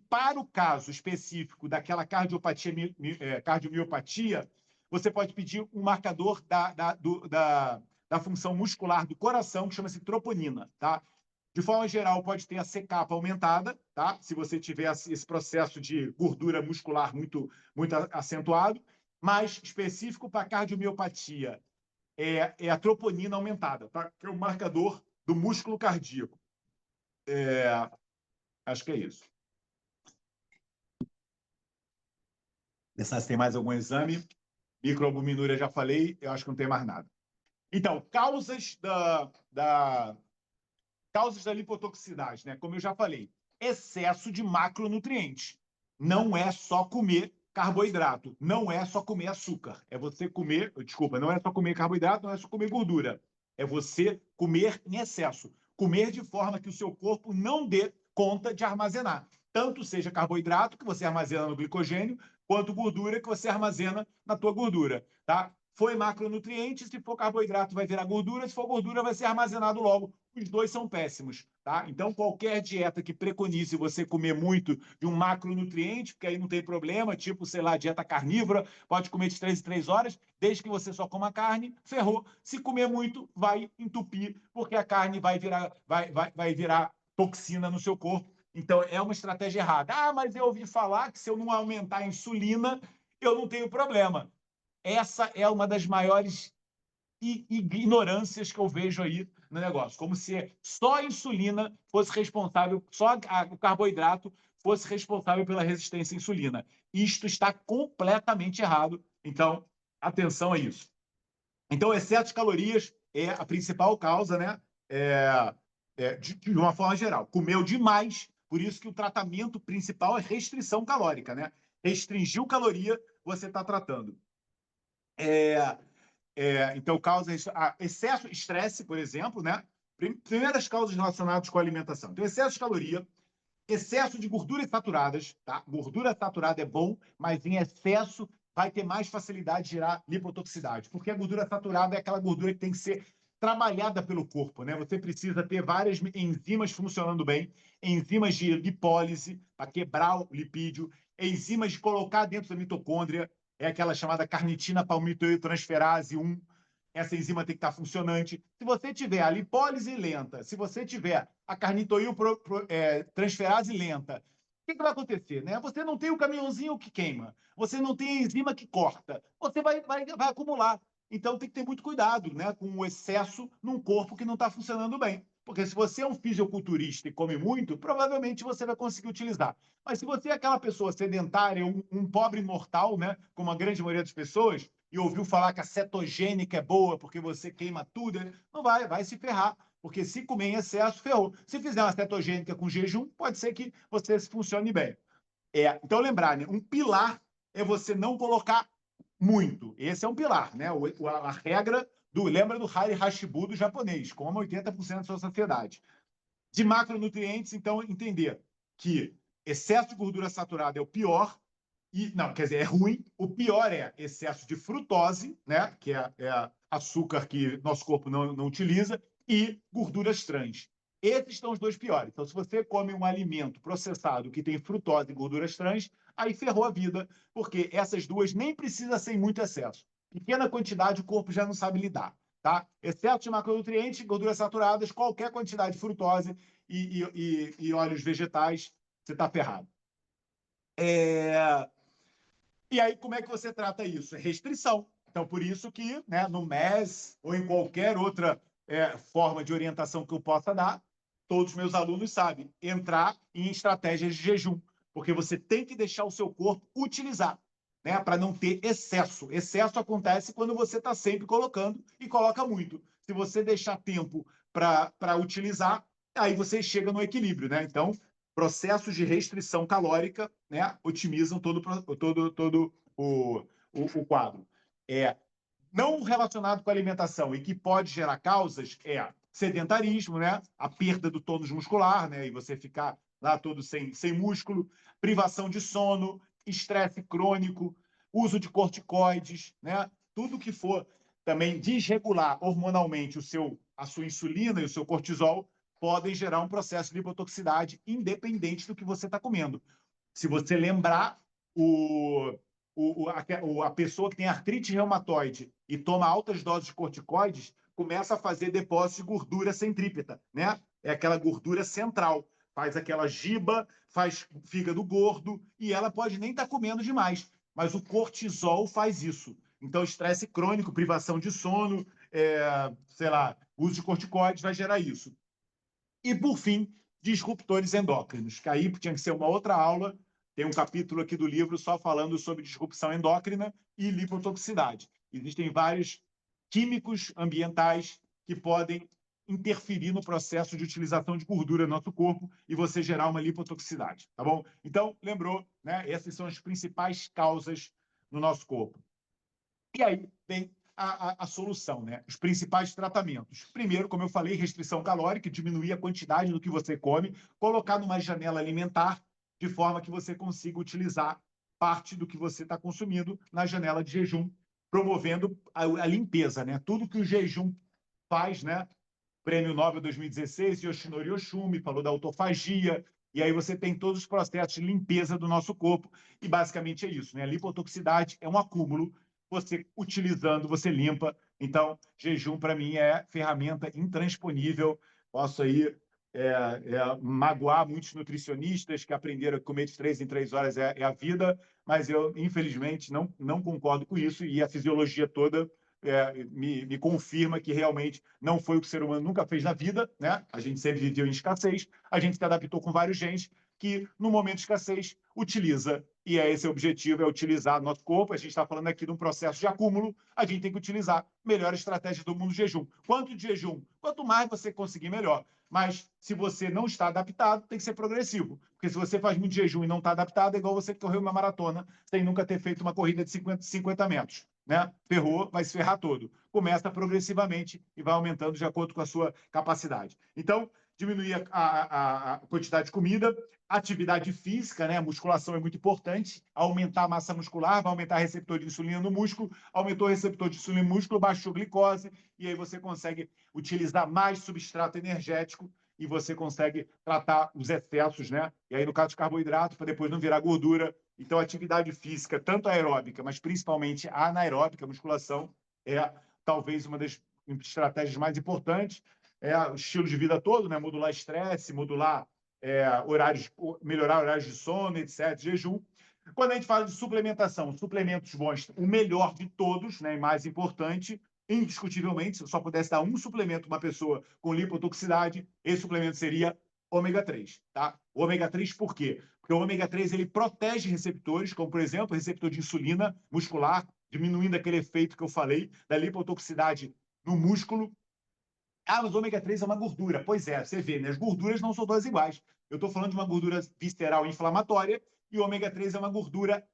para o caso específico daquela cardiomiopatia, você pode pedir um marcador da função muscular do coração, que chama-se troponina, tá? De forma geral, pode ter a C-capa aumentada, tá? Se você tiver esse processo de gordura muscular muito, muito acentuado, mas específico para cardiomiopatia é a troponina aumentada, tá? Que é o marcador do músculo cardíaco. Acho que é isso. Pensar se tem mais algum exame. Microalbuminúria já falei, eu acho que não tem mais nada. Então, causas da lipotoxicidade, né? Como eu já falei, excesso de macronutrientes. Não é só comer carboidrato, não é só comer açúcar. É você comer, desculpa, não é só comer carboidrato, não é só comer gordura. É você comer em excesso. Comer de forma que o seu corpo não dê conta de armazenar. Tanto seja carboidrato, que você armazena no glicogênio, quanto gordura, que você armazena na tua gordura, tá? Foi macronutriente, se for carboidrato vai virar gordura, se for gordura vai ser armazenado logo. Os dois são péssimos, tá? Então, qualquer dieta que preconize você comer muito de um macronutriente, porque aí não tem problema, tipo, sei lá, dieta carnívora, pode comer de 3 em 3 horas, desde que você só coma carne, ferrou. Se comer muito, vai entupir, porque a carne vai virar toxina no seu corpo. Então, é uma estratégia errada. Ah, mas eu ouvi falar que se eu não aumentar a insulina, eu não tenho problema. Essa é uma das maiores ignorâncias que eu vejo aí no negócio. Como se só a insulina fosse responsável, só o carboidrato fosse responsável pela resistência à insulina. Isto está completamente errado. Então, atenção a isso. Então, excesso de calorias é a principal causa, né? De uma forma geral. Comeu demais, por isso que o tratamento principal é restrição calórica, né? Restringiu caloria, você está tratando. Então, causa excesso de estresse, por exemplo, né? Primeiras causas relacionadas com a alimentação. Então, excesso de caloria, Excesso de gorduras saturadas, tá? Gordura saturada é bom, mas em excesso vai ter mais facilidade de gerar lipotoxicidade, porque a gordura saturada é aquela gordura que tem que ser trabalhada pelo corpo, né? Você precisa ter várias enzimas funcionando bem, enzimas de lipólise para quebrar o lipídio, enzimas de colocar dentro da mitocôndria, é aquela chamada carnitina palmitoiltransferase 1. Essa enzima tem que estar funcionante. Se você tiver a lipólise lenta, se você tiver a carnitoiltransferase lenta, o que vai acontecer? Né? Você não tem o caminhãozinho que queima, você não tem a enzima que corta, você vai acumular. Então tem que ter muito cuidado, né, com o excesso num corpo que não está funcionando bem. Porque se você é um fisiculturista e come muito, provavelmente você vai conseguir utilizar. Mas se você é aquela pessoa sedentária, um pobre mortal, né, como a grande maioria das pessoas, e ouviu falar que a cetogênica é boa porque você queima tudo, não vai se ferrar. Porque se comer em excesso, ferrou. Se fizer uma cetogênica com jejum, pode ser que você funcione bem. Então, lembrar, né, um pilar é você não colocar muito. Esse é um pilar, né? A regra lembra do Hari Hashibu do japonês, coma 80% da sua saciedade. De macronutrientes, então, entender que excesso de gordura saturada é o pior, não, quer dizer, é ruim. O pior é excesso de frutose, né? Que é açúcar que nosso corpo não utiliza, e gorduras trans. Esses são os dois piores. Então, se você come um alimento processado que tem frutose e gorduras trans, aí ferrou a vida, porque essas duas nem precisa ser em muito excesso. Pequena quantidade o corpo já não sabe lidar. Tá? Excesso de macronutrientes, gorduras saturadas, qualquer quantidade de frutose e óleos vegetais, você está ferrado. E aí, como é que você trata isso? É restrição. Então, por isso que, né, no MES ou em qualquer outra forma de orientação que eu possa dar, todos os meus alunos sabem entrar em estratégias de jejum, porque você tem que deixar o seu corpo utilizar, né, para não ter excesso. Excesso acontece quando você está sempre colocando e coloca muito. Se você deixar tempo para utilizar, aí você chega no equilíbrio, né? Então, processos de restrição calórica, né, otimizam todo o quadro. Não relacionado com a alimentação e que pode gerar causas sedentarismo, né, a perda do tônus muscular, né, e você ficar lá todo sem músculo, privação de sono, estresse crônico, uso de corticoides, né, tudo que for também desregular hormonalmente a sua insulina e o seu cortisol podem gerar um processo de lipotoxicidade independente do que você está comendo. Se você lembrar, a pessoa que tem artrite reumatoide e toma altas doses de corticoides começa a fazer depósito de gordura centrípeta, né? É aquela gordura central. Faz aquela giba, faz fígado gordo e ela pode nem estar comendo demais, mas o cortisol faz isso. Então, estresse crônico, privação de sono, sei lá, uso de corticoides vai gerar isso. E, por fim, disruptores endócrinos, que aí tinha que ser uma outra aula. Tem um capítulo aqui do livro só falando sobre disrupção endócrina e lipotoxicidade. Existem vários químicos ambientais que podem interferir no processo de utilização de gordura no nosso corpo e você gerar uma lipotoxicidade, tá bom? Então, lembrou, né? Essas são as principais causas no nosso corpo. E aí vem a solução, né? Os principais tratamentos. Primeiro, como eu falei, restrição calórica, diminuir a quantidade do que você come, colocar numa janela alimentar, de forma que você consiga utilizar parte do que você está consumindo na janela de jejum, promovendo a limpeza, né? Tudo que o jejum faz, né? Prêmio Nobel 2016, Yoshinori Oshumi falou da autofagia, e aí você tem todos os processos de limpeza do nosso corpo, e basicamente é isso, né? A lipotoxicidade é um acúmulo, você utilizando, você limpa. Então, jejum, para mim, é ferramenta intransponível. Posso aí magoar muitos nutricionistas que aprenderam a comer de 3 em 3 horas é a vida, mas eu, infelizmente, não concordo com isso, e a fisiologia toda me confirma que realmente não foi o que o ser humano nunca fez na vida, né? A gente sempre viveu em escassez, a gente se adaptou com vários genes que, no momento de escassez, utiliza. E esse objetivo, é utilizar nosso corpo. A gente está falando aqui de um processo de acúmulo, a gente tem que utilizar melhor estratégia do mundo do jejum. Quanto de jejum? Quanto mais você conseguir, melhor. Mas, se você não está adaptado, tem que ser progressivo. Porque se você faz muito jejum e não está adaptado, é igual você que correu uma maratona sem nunca ter feito uma corrida de 50 metros. Né? Ferrou, vai se ferrar todo. Começa progressivamente e vai aumentando de acordo com a sua capacidade. Então, diminuir a quantidade de comida, atividade física, né? A musculação é muito importante, aumentar a massa muscular, vai aumentar o receptor de insulina no músculo, aumentou o receptor de insulina no músculo, baixou a glicose, e aí você consegue utilizar mais substrato energético e você consegue tratar os excessos, né? E aí, no caso de carboidrato, para depois não virar gordura. Então, atividade física, tanto aeróbica, mas principalmente anaeróbica, a musculação, é talvez uma das estratégias mais importantes. É o estilo de vida todo, né? Modular estresse, modular horários, melhorar horários de sono, etc., jejum. Quando a gente fala de suplementação, suplementos bons, o melhor de todos, né, e mais importante, indiscutivelmente, se eu só pudesse dar um suplemento para uma pessoa com lipotoxicidade, esse suplemento seria ômega 3, tá? O ômega 3 por quê? Porque o ômega 3 ele protege receptores, como, por exemplo, o receptor de insulina muscular, diminuindo aquele efeito que eu falei da lipotoxicidade no músculo. Ah, mas o ômega 3 é uma gordura. Pois é, você vê, né? As gorduras não são todas iguais. Eu estou falando de uma gordura visceral inflamatória e o ômega 3 é uma gordura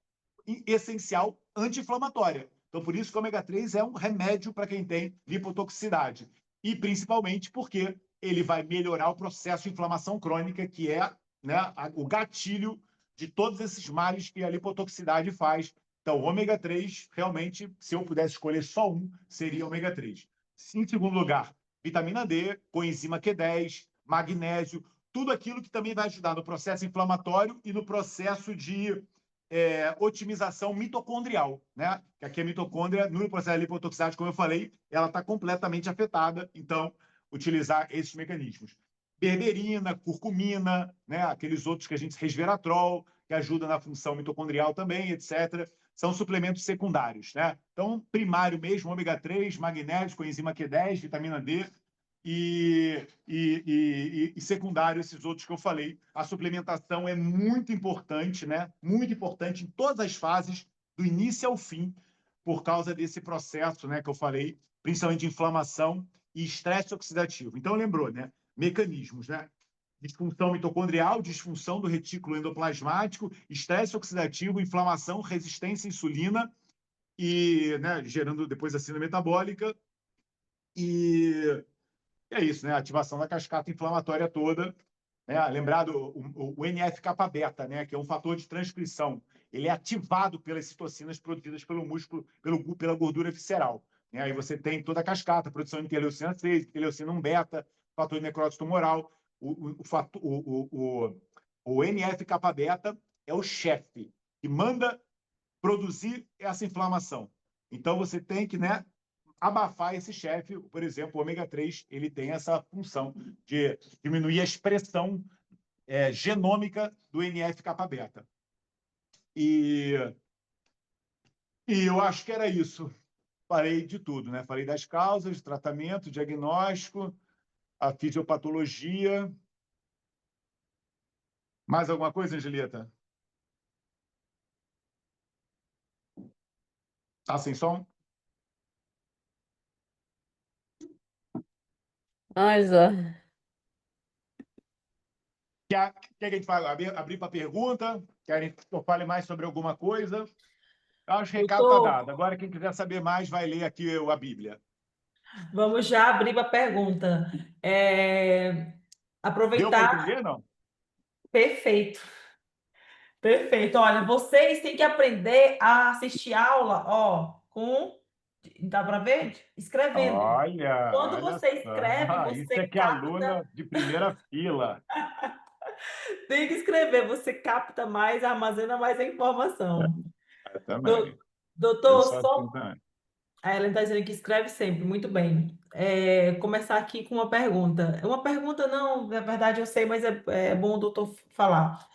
essencial anti-inflamatória. Então, por isso que o ômega 3 é um remédio para quem tem lipotoxicidade. E principalmente porque ele vai melhorar o processo de inflamação crônica, que é, né, o gatilho de todos esses males que a lipotoxicidade faz. Então, o ômega 3, realmente, se eu pudesse escolher só um, seria o ômega 3. Em segundo lugar, vitamina D, coenzima Q10, magnésio, tudo aquilo que também vai ajudar no processo inflamatório e no processo de otimização mitocondrial, né? Que aqui a mitocôndria, no processo de lipotoxicidade, como eu falei, ela está completamente afetada. Então, utilizar esses mecanismos. Berberina, curcumina, né? Aqueles outros que a gente... resveratrol, que ajuda na função mitocondrial também, etc. São suplementos secundários, né? Então, primário mesmo, ômega 3, magnésio, coenzima Q10, vitamina D, e secundário, esses outros que eu falei. A suplementação é muito importante, né? Muito importante em todas as fases, do início ao fim, por causa desse processo, né, que eu falei, principalmente de inflamação e estresse oxidativo. Então, lembrou, né? Mecanismos, né? Disfunção mitocondrial, disfunção do retículo endoplasmático, estresse oxidativo, inflamação, resistência à insulina, e, né, gerando depois a síndrome metabólica. E é isso, né? Ativação da cascata inflamatória toda. Né? Lembrado o NF-kappa-beta, né? Que é um fator de transcrição. Ele é ativado pelas citocinas produzidas pelo músculo, pela gordura visceral. Né? Aí você tem toda a cascata, produção de interleucina 6, interleucina 1-beta, fator de necrose tumoral. O NF-kappa-beta é o chefe que manda produzir essa inflamação. Então, você tem que, né, abafar esse chefe. Por exemplo, o ômega 3 ele tem essa função de diminuir a expressão genômica do NF-kappa-beta. E eu acho que era isso. Falei de tudo, né? Falei das causas, tratamento, diagnóstico, a fisiopatologia. Mais alguma coisa, Angelita? Tá sem som?
Mas, ó,
Quer que a gente abrir para pergunta? Querem que eu fale mais sobre alguma coisa? Eu acho que o recado está dado. Agora, quem quiser saber mais, vai ler aqui a Bíblia.
Vamos já abrir para a pergunta.
Deu para
Aproveitar.
entender, não?
Perfeito. Perfeito. Olha, vocês têm que aprender a assistir aula, ó, com. Dá para ver? Escrevendo. Quando
Olha
você escreve,
só. Isso
você
é que é
capta.
aluna de primeira fila.
Tem que escrever, você capta mais, armazena mais a informação.
Eu também. Eu
Doutor,
sou assim também.
a Ellen está dizendo que escreve sempre, muito bem. Começar aqui com uma pergunta. Uma pergunta, não, na verdade eu sei, mas é bom o doutor falar.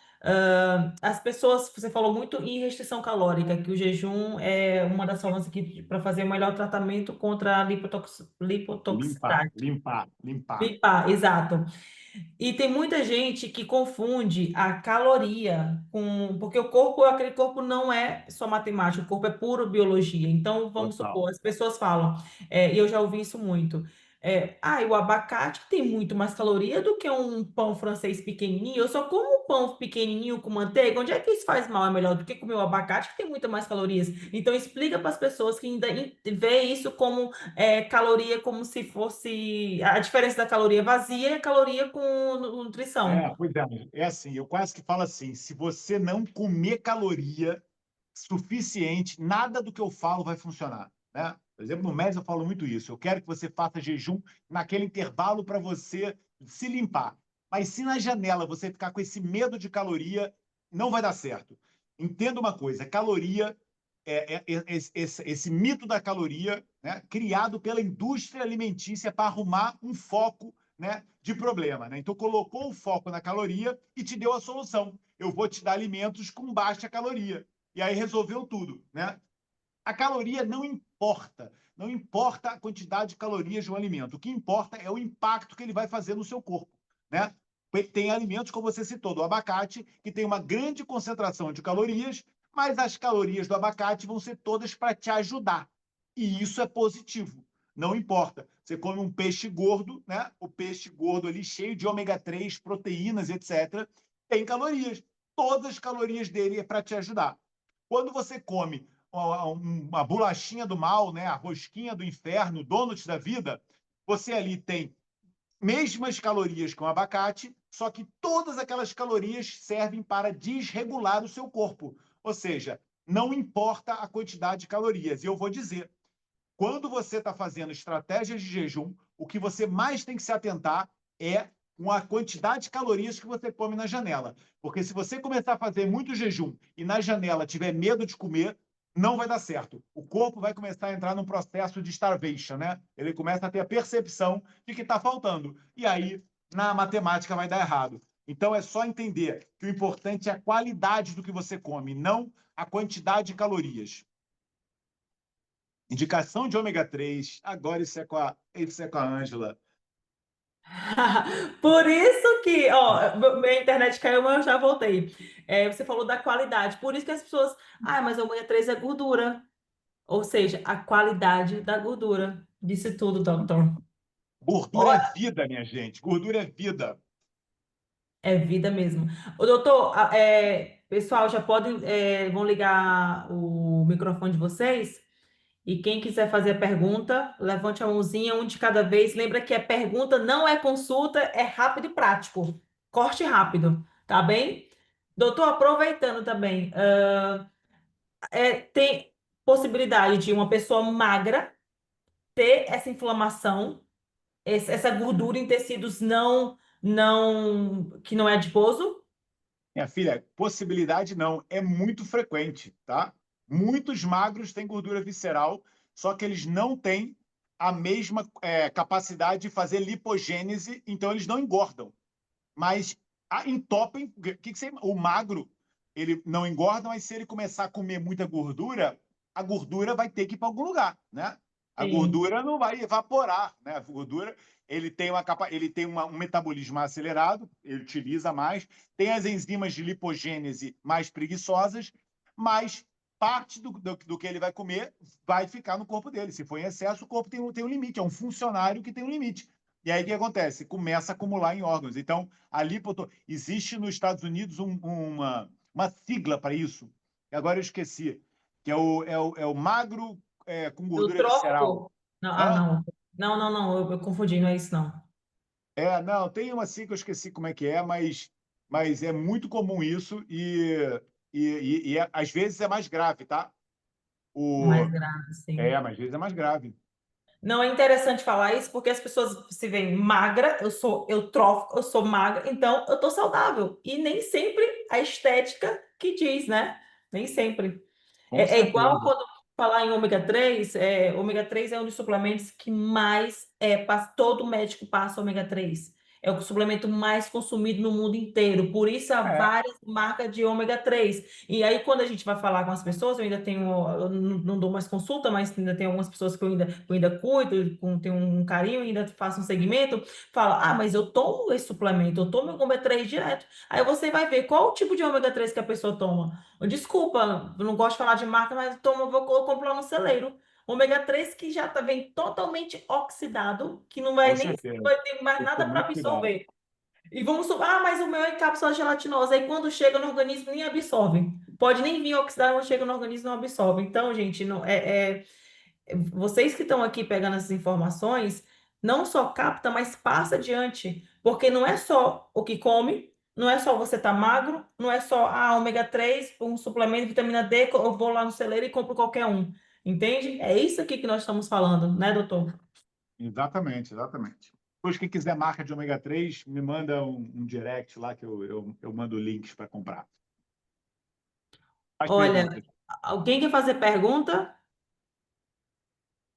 As pessoas, você falou muito em restrição calórica, que o jejum é uma das formas aqui para fazer o melhor tratamento contra a lipotoxicidade.
Limpar.
Limpar, exato. E tem muita gente que confunde a caloria com. Porque o corpo, aquele corpo não é só matemática, o corpo é puro biologia. Então, vamos
Total.
supor, as pessoas falam, e eu já ouvi isso muito. E o abacate tem muito mais caloria do que um pão francês pequenininho. Eu só como um pão pequenininho com manteiga. Onde é que isso faz mal? É melhor do que comer o abacate, que tem muito mais calorias. Então, explica para as pessoas que ainda vê isso como caloria, como se fosse a diferença da caloria vazia e a caloria com nutrição.
Pois é assim, eu quase que falo assim, se você não comer caloria suficiente, nada do que eu falo vai funcionar, né? Por exemplo, no MES eu falo muito isso. Eu quero que você faça jejum naquele intervalo para você se limpar. Mas se na janela você ficar com esse medo de caloria, não vai dar certo. Entenda uma coisa, caloria esse mito da caloria, né, criado pela indústria alimentícia para arrumar um foco, né, de problema, né? Então colocou o foco na caloria e te deu a solução. Eu vou te dar alimentos com baixa caloria. E aí resolveu tudo, né? A caloria não importa. Não importa a quantidade de calorias de um alimento. O que importa é o impacto que ele vai fazer no seu corpo, né? Tem alimentos, como você citou, do abacate, que tem uma grande concentração de calorias, mas as calorias do abacate vão ser todas para te ajudar. E isso é positivo. Não importa. Você come um peixe gordo, né? O peixe gordo ali cheio de ômega 3, proteínas, etc., tem calorias. Todas as calorias dele é para te ajudar. Quando você come uma bolachinha do mal, né, a rosquinha do inferno, donut da vida, você ali tem mesmas calorias que o abacate, só que todas aquelas calorias servem para desregular o seu corpo. Ou seja, não importa a quantidade de calorias. E eu vou dizer, quando você está fazendo estratégias de jejum, o que você mais tem que se atentar é com a quantidade de calorias que você come na janela. Porque se você começar a fazer muito jejum e na janela tiver medo de comer, não vai dar certo. O corpo vai começar a entrar num processo de starvation, né? Ele começa a ter a percepção de que está faltando. E aí, na matemática, vai dar errado. Então, é só entender que o importante é a qualidade do que você come, não a quantidade de calorias. Indicação de ômega 3. Agora isso é com a Ângela.
Por isso que, minha internet caiu, mas eu já voltei. Você falou da qualidade. Por isso que as pessoas, mas o ômega 3 é gordura. Ou seja, a qualidade da gordura. Disse tudo, doutor.
Gordura é vida, minha gente. Gordura é vida.
É vida mesmo. Ô, doutor, pessoal, já podem, vão ligar o microfone de vocês. E quem quiser fazer a pergunta, levante a mãozinha, um de cada vez. Lembra que a pergunta não é consulta, é rápido e prático. Corte rápido, tá bem? Doutor, aproveitando também, tem possibilidade de uma pessoa magra ter essa inflamação, essa gordura em tecidos que não é adiposo?
Minha filha, possibilidade não. É muito frequente, tá? Muitos magros têm gordura visceral, só que eles não têm a mesma capacidade de fazer lipogênese, então eles não engordam. Mas entopem. O magro, ele não engorda, mas se ele começar a comer muita gordura, a gordura vai ter que ir para algum lugar, né? A
Sim.
gordura não vai evaporar, né? A gordura, ele tem um metabolismo mais acelerado, ele utiliza mais, tem as enzimas de lipogênese mais preguiçosas, mas parte do que ele vai comer vai ficar no corpo dele. Se for em excesso, o corpo tem um limite, é um funcionário que tem um limite. E aí o que acontece? Começa a acumular em órgãos. Então, existe nos Estados Unidos uma sigla para isso, que agora eu esqueci, que é o magro com
Do
gordura visceral.
trófico? Não,
Hã?
não. Não, eu confundi, não é isso, não.
Não, tem uma sigla que eu esqueci como é que é, mas é muito comum isso e às vezes é mais grave, tá?
Mais grave, sim.
Mas às vezes é mais grave.
Não é interessante falar isso porque as pessoas se veem magra, eu sou magra, então eu tô saudável. E nem sempre a estética que diz, né? Nem sempre.
Com
É igual
certeza.
quando falar em ômega 3, ômega 3 é um dos suplementos que mais todo médico passa ômega 3. É o suplemento mais consumido no mundo inteiro. Por isso há
É.
várias marcas de ômega 3. E aí, quando a gente vai falar com as pessoas, eu não dou mais consulta, mas ainda tem algumas pessoas que eu ainda cuido, tenho um carinho, ainda faço um segmento, fala, mas eu tomo esse suplemento, eu tomo ômega 3 direto. Aí você vai ver qual o tipo de ômega 3 que a pessoa toma. Desculpa, eu não gosto de falar de marca, mas vou comprar no celeiro. Ômega 3 que já vem totalmente oxidado, que não
Com
vai nem
certeza.
vai ter mais
Tem que
nada
ter
para
muito cuidado.
absorver. E vamos supor, mas o meu é em cápsula gelatinosa. Aí quando chega no organismo, nem absorve. Pode nem vir oxidado, quando chega no organismo, não absorve. Então, gente, não, vocês que estão aqui pegando essas informações, não só capta, mas passa adiante. Porque não é só o que come, não é só você estar magro, não é só ômega 3, um suplemento de vitamina D, eu vou lá no celeiro e compro qualquer um. Entende? É isso aqui que nós estamos falando, né, doutor?
Exatamente, exatamente. Depois, quem quiser marca de ômega 3, me manda um direct lá que eu mando links para comprar. Mais
Olha,
perguntas.
alguém quer fazer pergunta?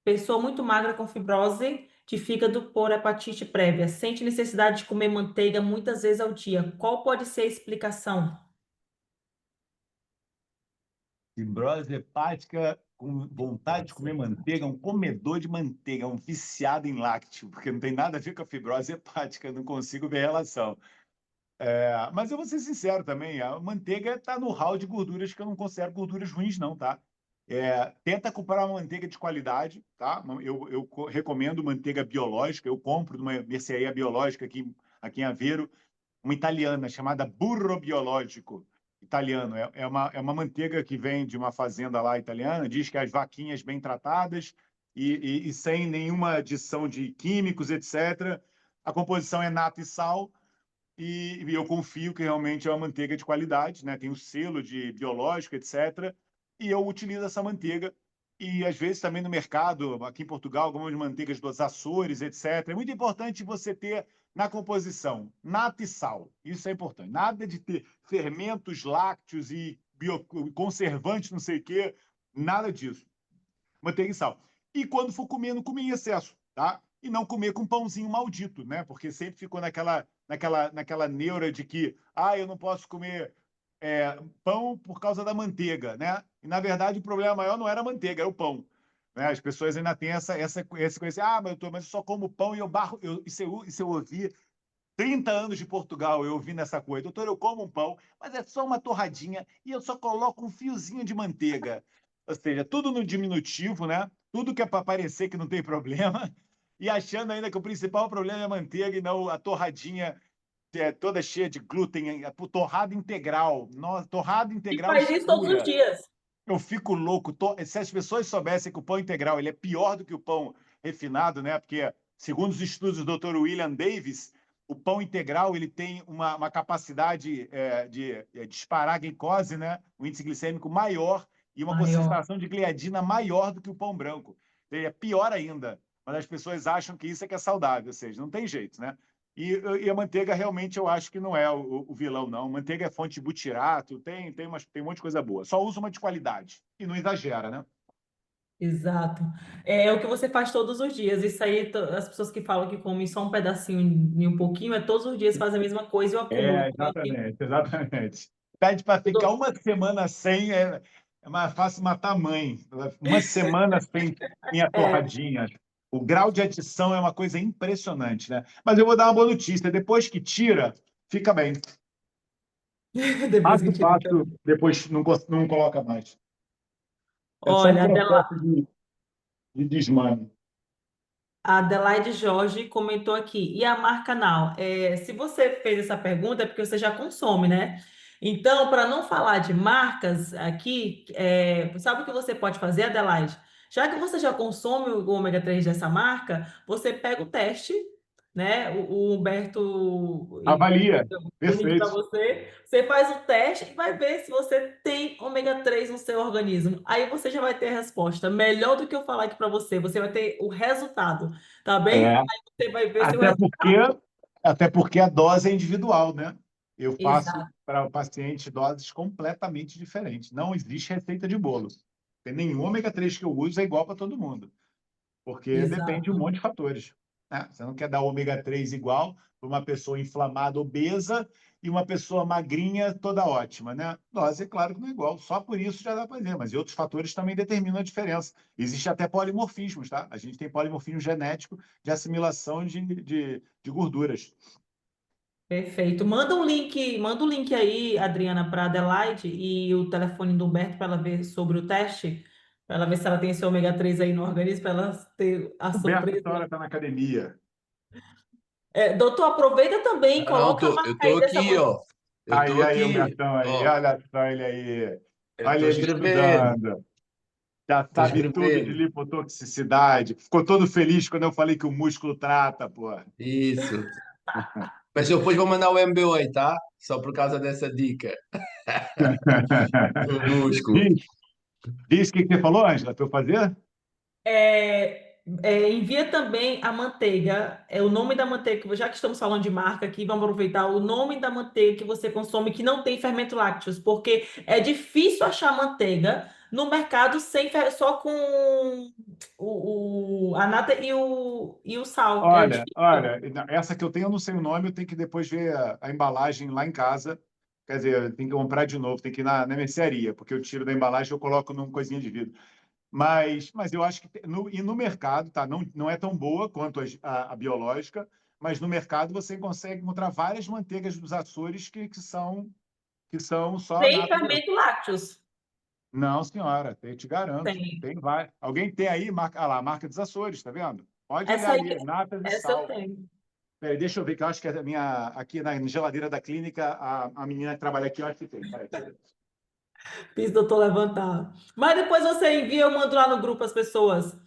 Pessoa muito magra com fibrose de fígado por hepatite prévia. Sente necessidade de comer manteiga muitas vezes ao dia. Qual pode ser a explicação?
Fibrose hepática com vontade de comer manteiga, um comedor de manteiga, um viciado em lácteo, porque não tem nada a ver com a fibrose hepática, não consigo ver relação. Mas eu vou ser sincero também, a manteiga está no hall de gorduras que eu não considero gorduras ruins, não, tá? Tenta comprar uma manteiga de qualidade, tá? Eu recomendo manteiga biológica, eu compro de uma mercearia biológica aqui em Aveiro, uma italiana chamada Burro Biológico italiano. É uma manteiga que vem de uma fazenda lá italiana, diz que as vaquinhas bem tratadas e sem nenhuma adição de químicos, etc. A composição é nata e sal, e eu confio que realmente é uma manteiga de qualidade, né? Tem o selo de biológico, etc. E eu utilizo essa manteiga. E às vezes também no mercado, aqui em Portugal, algumas manteigas dos Açores, etc. É muito importante você ter na composição nata e sal. Isso é importante. Nada de ter fermentos lácteos e conservantes, não sei o quê. Nada disso. Manteiga e sal. E quando for comer, não comer em excesso, tá? E não comer com pãozinho maldito, né? Porque sempre ficou naquela neura de que, eu não posso comer pão por causa da manteiga, né? E, na verdade, o problema maior não era a manteiga, era o pão. Né? As pessoas ainda têm esse conhecimento. Mas eu só como pão e eu barro. Isso eu ouvi 30 anos de Portugal, eu ouvi nessa coisa. Doutor, eu como um pão, mas é só uma torradinha e eu só coloco um fiozinho de manteiga. Ou seja, tudo no diminutivo, né? Tudo que é para parecer que não tem problema. E achando ainda que o principal problema é a manteiga e não a torradinha toda cheia de glúten, torrada integral. Nossa, torrada
E
integral
faz isso todos os
escura.
dias.
Eu fico louco. Se as pessoas soubessem que o pão integral ele é pior do que o pão refinado, né? Porque, segundo os estudos do Dr. William Davis, o pão integral ele tem uma capacidade de disparar a glicose, né? Um índice glicêmico maior e uma
Maior.
concentração de gliadina maior do que o pão branco. Ele é pior ainda. Mas as pessoas acham que isso é que é saudável, ou seja, não tem jeito, né? E a manteiga realmente eu acho que não é o vilão, não. Manteiga é fonte de butirato, tem um monte de coisa boa. Só usa uma de qualidade e não exagera, né?
Exato. É o que você faz todos os dias. Isso aí, as pessoas que falam que comem só um pedacinho e um pouquinho, todos os dias fazem a mesma coisa e eu acumulo.
Exatamente, exatamente. Pede para ficar uma semana sem, é mais fácil matar a mãe. Uma semana sem minha
É,
torradinha. O grau de adição é uma coisa impressionante, né? Mas eu vou dar uma boa notícia. Depois que tira, fica bem.
depois que
Passo,
tira.
passo, depois não coloca mais. É só um
Olha,
processo de desmame.
a Adelaide Jorge comentou aqui. E a marca Now? Se você fez essa pergunta, é porque você já consome, né? Então, para não falar de marcas aqui, sabe o que você pode fazer, Adelaide? Já que você já consome o ômega 3 dessa marca, você pega o teste, né? O Humberto
Avalia.
o link para
Perfeito.
você. Você faz o teste e vai ver se você tem ômega 3 no seu organismo. Aí você já vai ter a resposta. Melhor do que eu falar aqui para você, você vai ter o resultado, tá bem?
É,
Aí você vai ver se o
até porque,
resultado.
até porque a dose é individual, né? Eu faço
Exato,
para o paciente doses completamente diferentes. Não existe receita de bolo. Tem nenhum ômega 3 que eu uso é igual para todo mundo, porque depende de um
exato.
monte de fatores. Né? Você não quer dar ômega 3 igual para uma pessoa inflamada, obesa, e uma pessoa magrinha, toda ótima, né? Dose, é claro que não é igual. Só por isso já dá para dizer, mas outros fatores também determinam a diferença. Existe até polimorfismos, tá? A gente tem polimorfismo genético de assimilação de gorduras.
Perfeito. Manda um link aí, Adriana, para Adelaide e o telefone do Humberto para ela ver sobre o teste. Para ela ver se ela tem esse ômega 3 aí no organismo, para ela ter a
Roberto, essa hora
surpresa.
está na academia.
Doutor, aproveita também,
Não,
coloca a
eu
marca
tô
aí dessa
aqui,
manteiga.
ó. Eu tô
Aí, o
aqui,
Bertão aí,
ó.
olha só ele aí.
Eu
Olha
tô
ele
escrevendo.
estudando. Já
Tô
sabe tudo de
escrevendo.
lipotoxicidade. Ficou todo feliz quando eu falei que o músculo trata, pô.
Isso. Mas eu depois vou mandar o MBA, tá? Só por causa dessa dica do músculo.
Diz, diz o que você falou, Ângela, para eu fazer?
Envia também a manteiga, o nome da manteiga, já que estamos falando de marca aqui, vamos aproveitar o nome da manteiga que você consome que não tem fermento lácteos, porque é difícil achar manteiga no mercado só com a nata e o sal. É
Olha,
difícil.
olha, essa que eu tenho, eu não sei o nome, eu tenho que depois ver a embalagem lá em casa. Quer dizer, eu tenho que comprar de novo, tem que ir na mercearia, porque eu tiro da embalagem e eu coloco numa coisinha de vidro. Mas eu acho que e no mercado, tá? Não é tão boa quanto a biológica, mas no mercado você consegue encontrar várias manteigas dos Açores que são só
Tem
nata.
fermento lácteos.
Não, senhora, eu te garanto.
Tem.
Tem vai. Alguém tem aí, lá, a marca dos Açores, tá vendo? Pode olhar
Essa aí,
ali, natas e
essa eu
sal.
tenho.
Peraí, deixa eu ver, que eu acho que aqui na geladeira da clínica, a menina que trabalha aqui, eu acho que tem. Peraí, peraí.
Fiz doutor levantar. Mas depois você envia, eu mando lá no grupo as pessoas.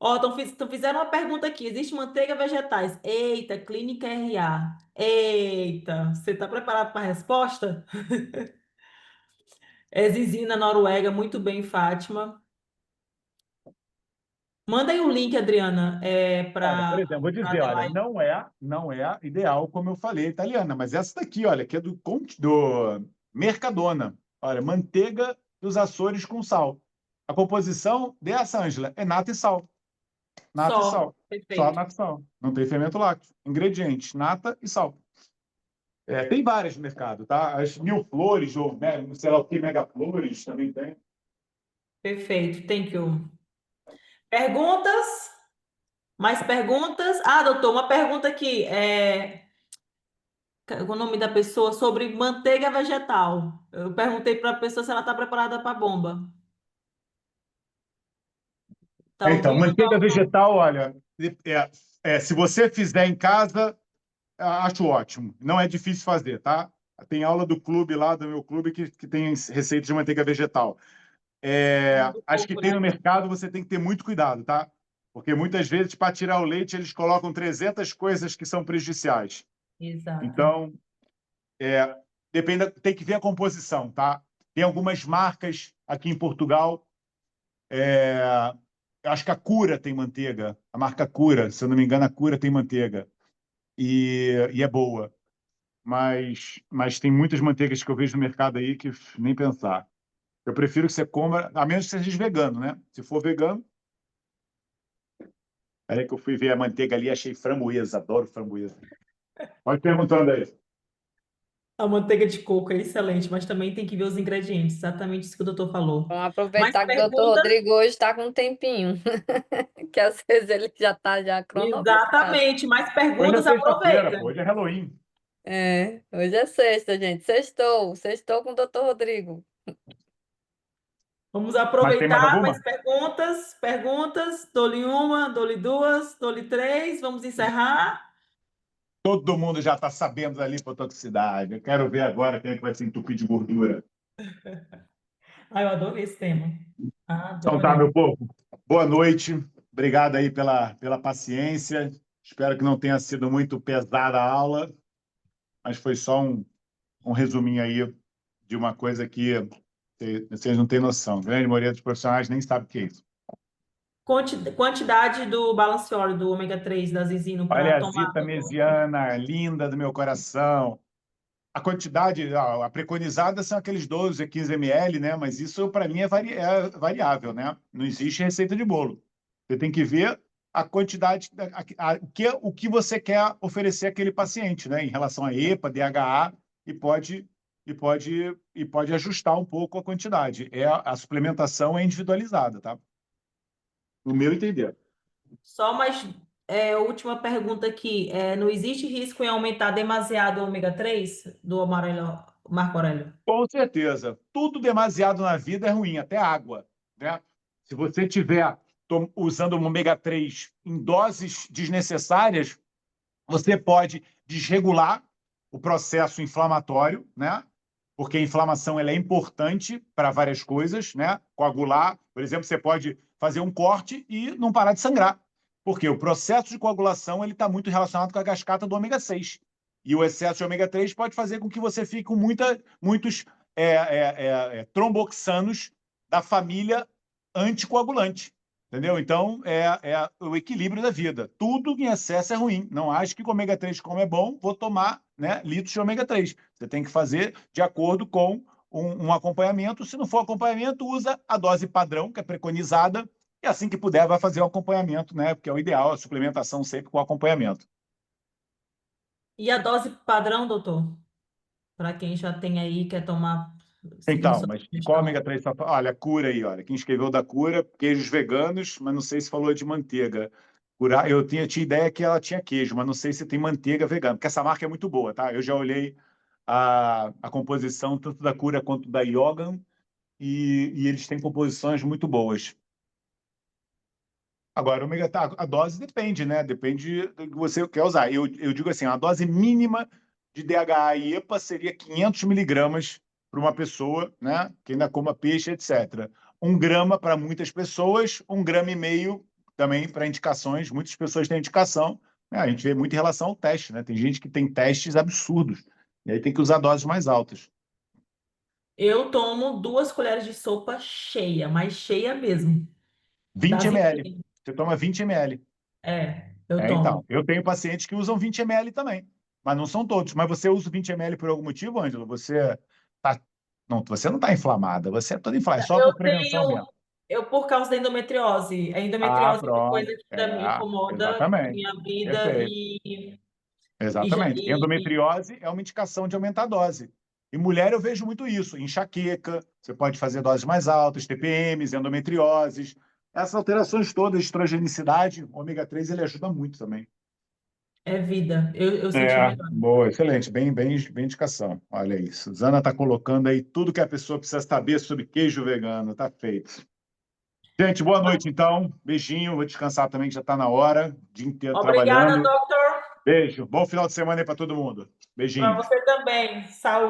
Ó, então fizeram uma pergunta aqui. Existe manteiga vegetais? Eita, Clínica RA. Eita, você está preparado para a resposta? É Zizi na Noruega, muito bem, Fátima. Manda aí o link, Adriana,
Olha, por
para
exemplo, vou
a
dizer, olha,
Adelaide.
não é ideal, como eu falei, italiana, mas essa daqui, olha, que é do Mercadona. Olha, manteiga dos Açores com sal. A composição dessa, Ângela, é nata e sal. Nata e
Só,
sal. Só
perfeito.
nata e sal. Não tem fermento lácteo. Ingredientes, nata e sal. Tem várias no mercado, tá? As mil flores, ou sei lá o que, mega flores, também tem.
Perfeito, thank you. Perguntas? Mais perguntas? Ah, doutor, uma pergunta aqui. O nome da pessoa sobre manteiga vegetal. Eu perguntei para a pessoa se ela está preparada para a bomba. Tá
Então,
ouvindo?
manteiga vegetal, olha, se você fizer em casa, acho ótimo. Não é difícil fazer, tá? Tem aula do clube lá, do meu clube, que tem receita de manteiga vegetal.
Do
Acho que
coco,
tem
né?
no mercado, você tem que ter muito cuidado, tá? Porque muitas vezes, para tirar o leite, eles colocam 300 coisas que são prejudiciais.
Exato.
Então, tem que ver a composição, tá? Tem algumas marcas aqui em Portugal. Eu acho que a Cura tem manteiga. A marca Cura, se eu não me engano, a Cura tem manteiga. E é boa. Mas tem muitas manteigas que eu vejo no mercado aí que nem pensar. Eu prefiro que você coma, a menos que seja vegano, né? Se for vegano. Aí que eu fui ver a manteiga ali, achei framboesa, adoro framboesa. Pode perguntando aí.
A manteiga de coco é excelente, mas também tem que ver os ingredientes, exatamente isso que o doutor falou.
Vamos
Mais
aproveitar que o doutor
perguntas?
Rodrigo hoje está com um tempinho, que às vezes ele já está já cronometrado.
Exatamente, mais
Hoje é
perguntas,
sexta-feira,
aproveita.
pô. Hoje é Halloween.
Hoje é sexta, gente. Sextou com o doutor Rodrigo.
Vamos
Mas tem mais
aproveitar, mais
alguma?
perguntas. Dou-lhe uma, dou-lhe duas, dou-lhe três. Vamos encerrar.
Todo mundo já está sabendo da lipotoxicidade. Eu quero ver agora quem é que vai se entupir de gordura.
Eu adorei esse tema.
Então tá,
Adorei.
meu povo. Boa noite. Obrigado aí pela paciência. Espero que não tenha sido muito pesada a aula, mas foi só um resuminho aí de uma coisa que vocês não têm noção. A grande maioria dos profissionais nem sabe o que é isso.
Quantidade do balanceóleo, do ômega 3, da zizino, para
Olha a
tomar.
Zita Mesiana, linda do meu coração. A quantidade, a preconizada são aqueles 12 a 15 ml, né? Mas isso, para mim, é variável, né? Não existe receita de bolo. Você tem que ver a quantidade, o que você quer oferecer àquele paciente, né? Em relação a EPA, DHA, e pode ajustar um pouco a quantidade. A suplementação é individualizada, tá? No meu entender.
Só mais última pergunta aqui. Não existe risco em aumentar demasiado o ômega 3 do Marco Aurélio?
Com certeza. Tudo demasiado na vida é ruim, até água, né? Se você estiver usando o ômega 3 em doses desnecessárias, você pode desregular o processo inflamatório, né? Porque a inflamação ela é importante para várias coisas, né? Coagular, por exemplo, você pode fazer um corte e não parar de sangrar. Porque o processo de coagulação ele está muito relacionado com a cascata do ômega 6. E o excesso de ômega 3 pode fazer com que você fique com muitos tromboxanos da família anticoagulante. Entendeu? Então, é o equilíbrio da vida. Tudo em excesso é ruim. Não acho que o ômega 3, como é bom, vou tomar, né, litros de ômega 3. Você tem que fazer de acordo com um acompanhamento. Se não for acompanhamento, usa a dose padrão, que é preconizada, e assim que puder, vai fazer o acompanhamento, né? Porque é o ideal, a suplementação sempre com acompanhamento.
E a dose padrão, doutor? Para quem já tem aí, quer tomar, seguindo
Então,
sua
mas qual
sugestão.
ômega 3? Olha, a cura aí, olha. Quem escreveu da cura, queijos veganos, mas não sei se falou de manteiga. Eu tinha ideia que ela tinha queijo, mas não sei se tem manteiga vegana, porque essa marca é muito boa, tá? Eu já olhei a composição tanto da cura quanto da Yogan e eles têm composições muito boas. Agora, a dose depende, né? Depende do que você quer usar. Eu digo assim, a dose mínima de DHA e EPA seria 500 miligramas para uma pessoa, né? Que ainda coma peixe, etc. 1 grama para muitas pessoas, 1,5 grama também para indicações. Muitas pessoas têm indicação. Né? A gente vê muito em relação ao teste, né? Tem gente que tem testes absurdos. E aí tem que usar doses mais altas.
Eu tomo 2 colheres de sopa cheia, mas cheia mesmo.
20
Das
ml.
inteiras.
Você toma 20 ml.
Eu tomo.
Então, eu tenho pacientes que usam 20 ml também, mas não são todos. Mas você usa 20 ml por algum motivo, Ângelo? Você não está inflamada, você é toda inflamada, é só
Eu
por prevenção
tenho,
mesmo.
por causa da endometriose. A
Ah,
endometriose é uma
pronto.
coisa que para mim incomoda
Exatamente.
minha vida
Perfeito.
e já
Exatamente. Endometriose é uma indicação de aumentar a dose. Em mulher eu vejo muito isso, enxaqueca, você pode fazer doses mais altas, TPMs, endometrioses. Essas alterações todas, estrogenicidade, ômega 3 ele ajuda muito também.
é vida. Eu senti melhor.
Boa, excelente, bem indicação. Olha aí, Suzana está colocando aí tudo que a pessoa precisa saber sobre queijo vegano, tá feito. Gente, boa noite então, beijinho, vou descansar também que já está na hora, o dia inteiro
Obrigada,
trabalhando.
doutor.
Beijo, bom final de semana aí para todo mundo.
Para
Beijinho.
você também. Saúde.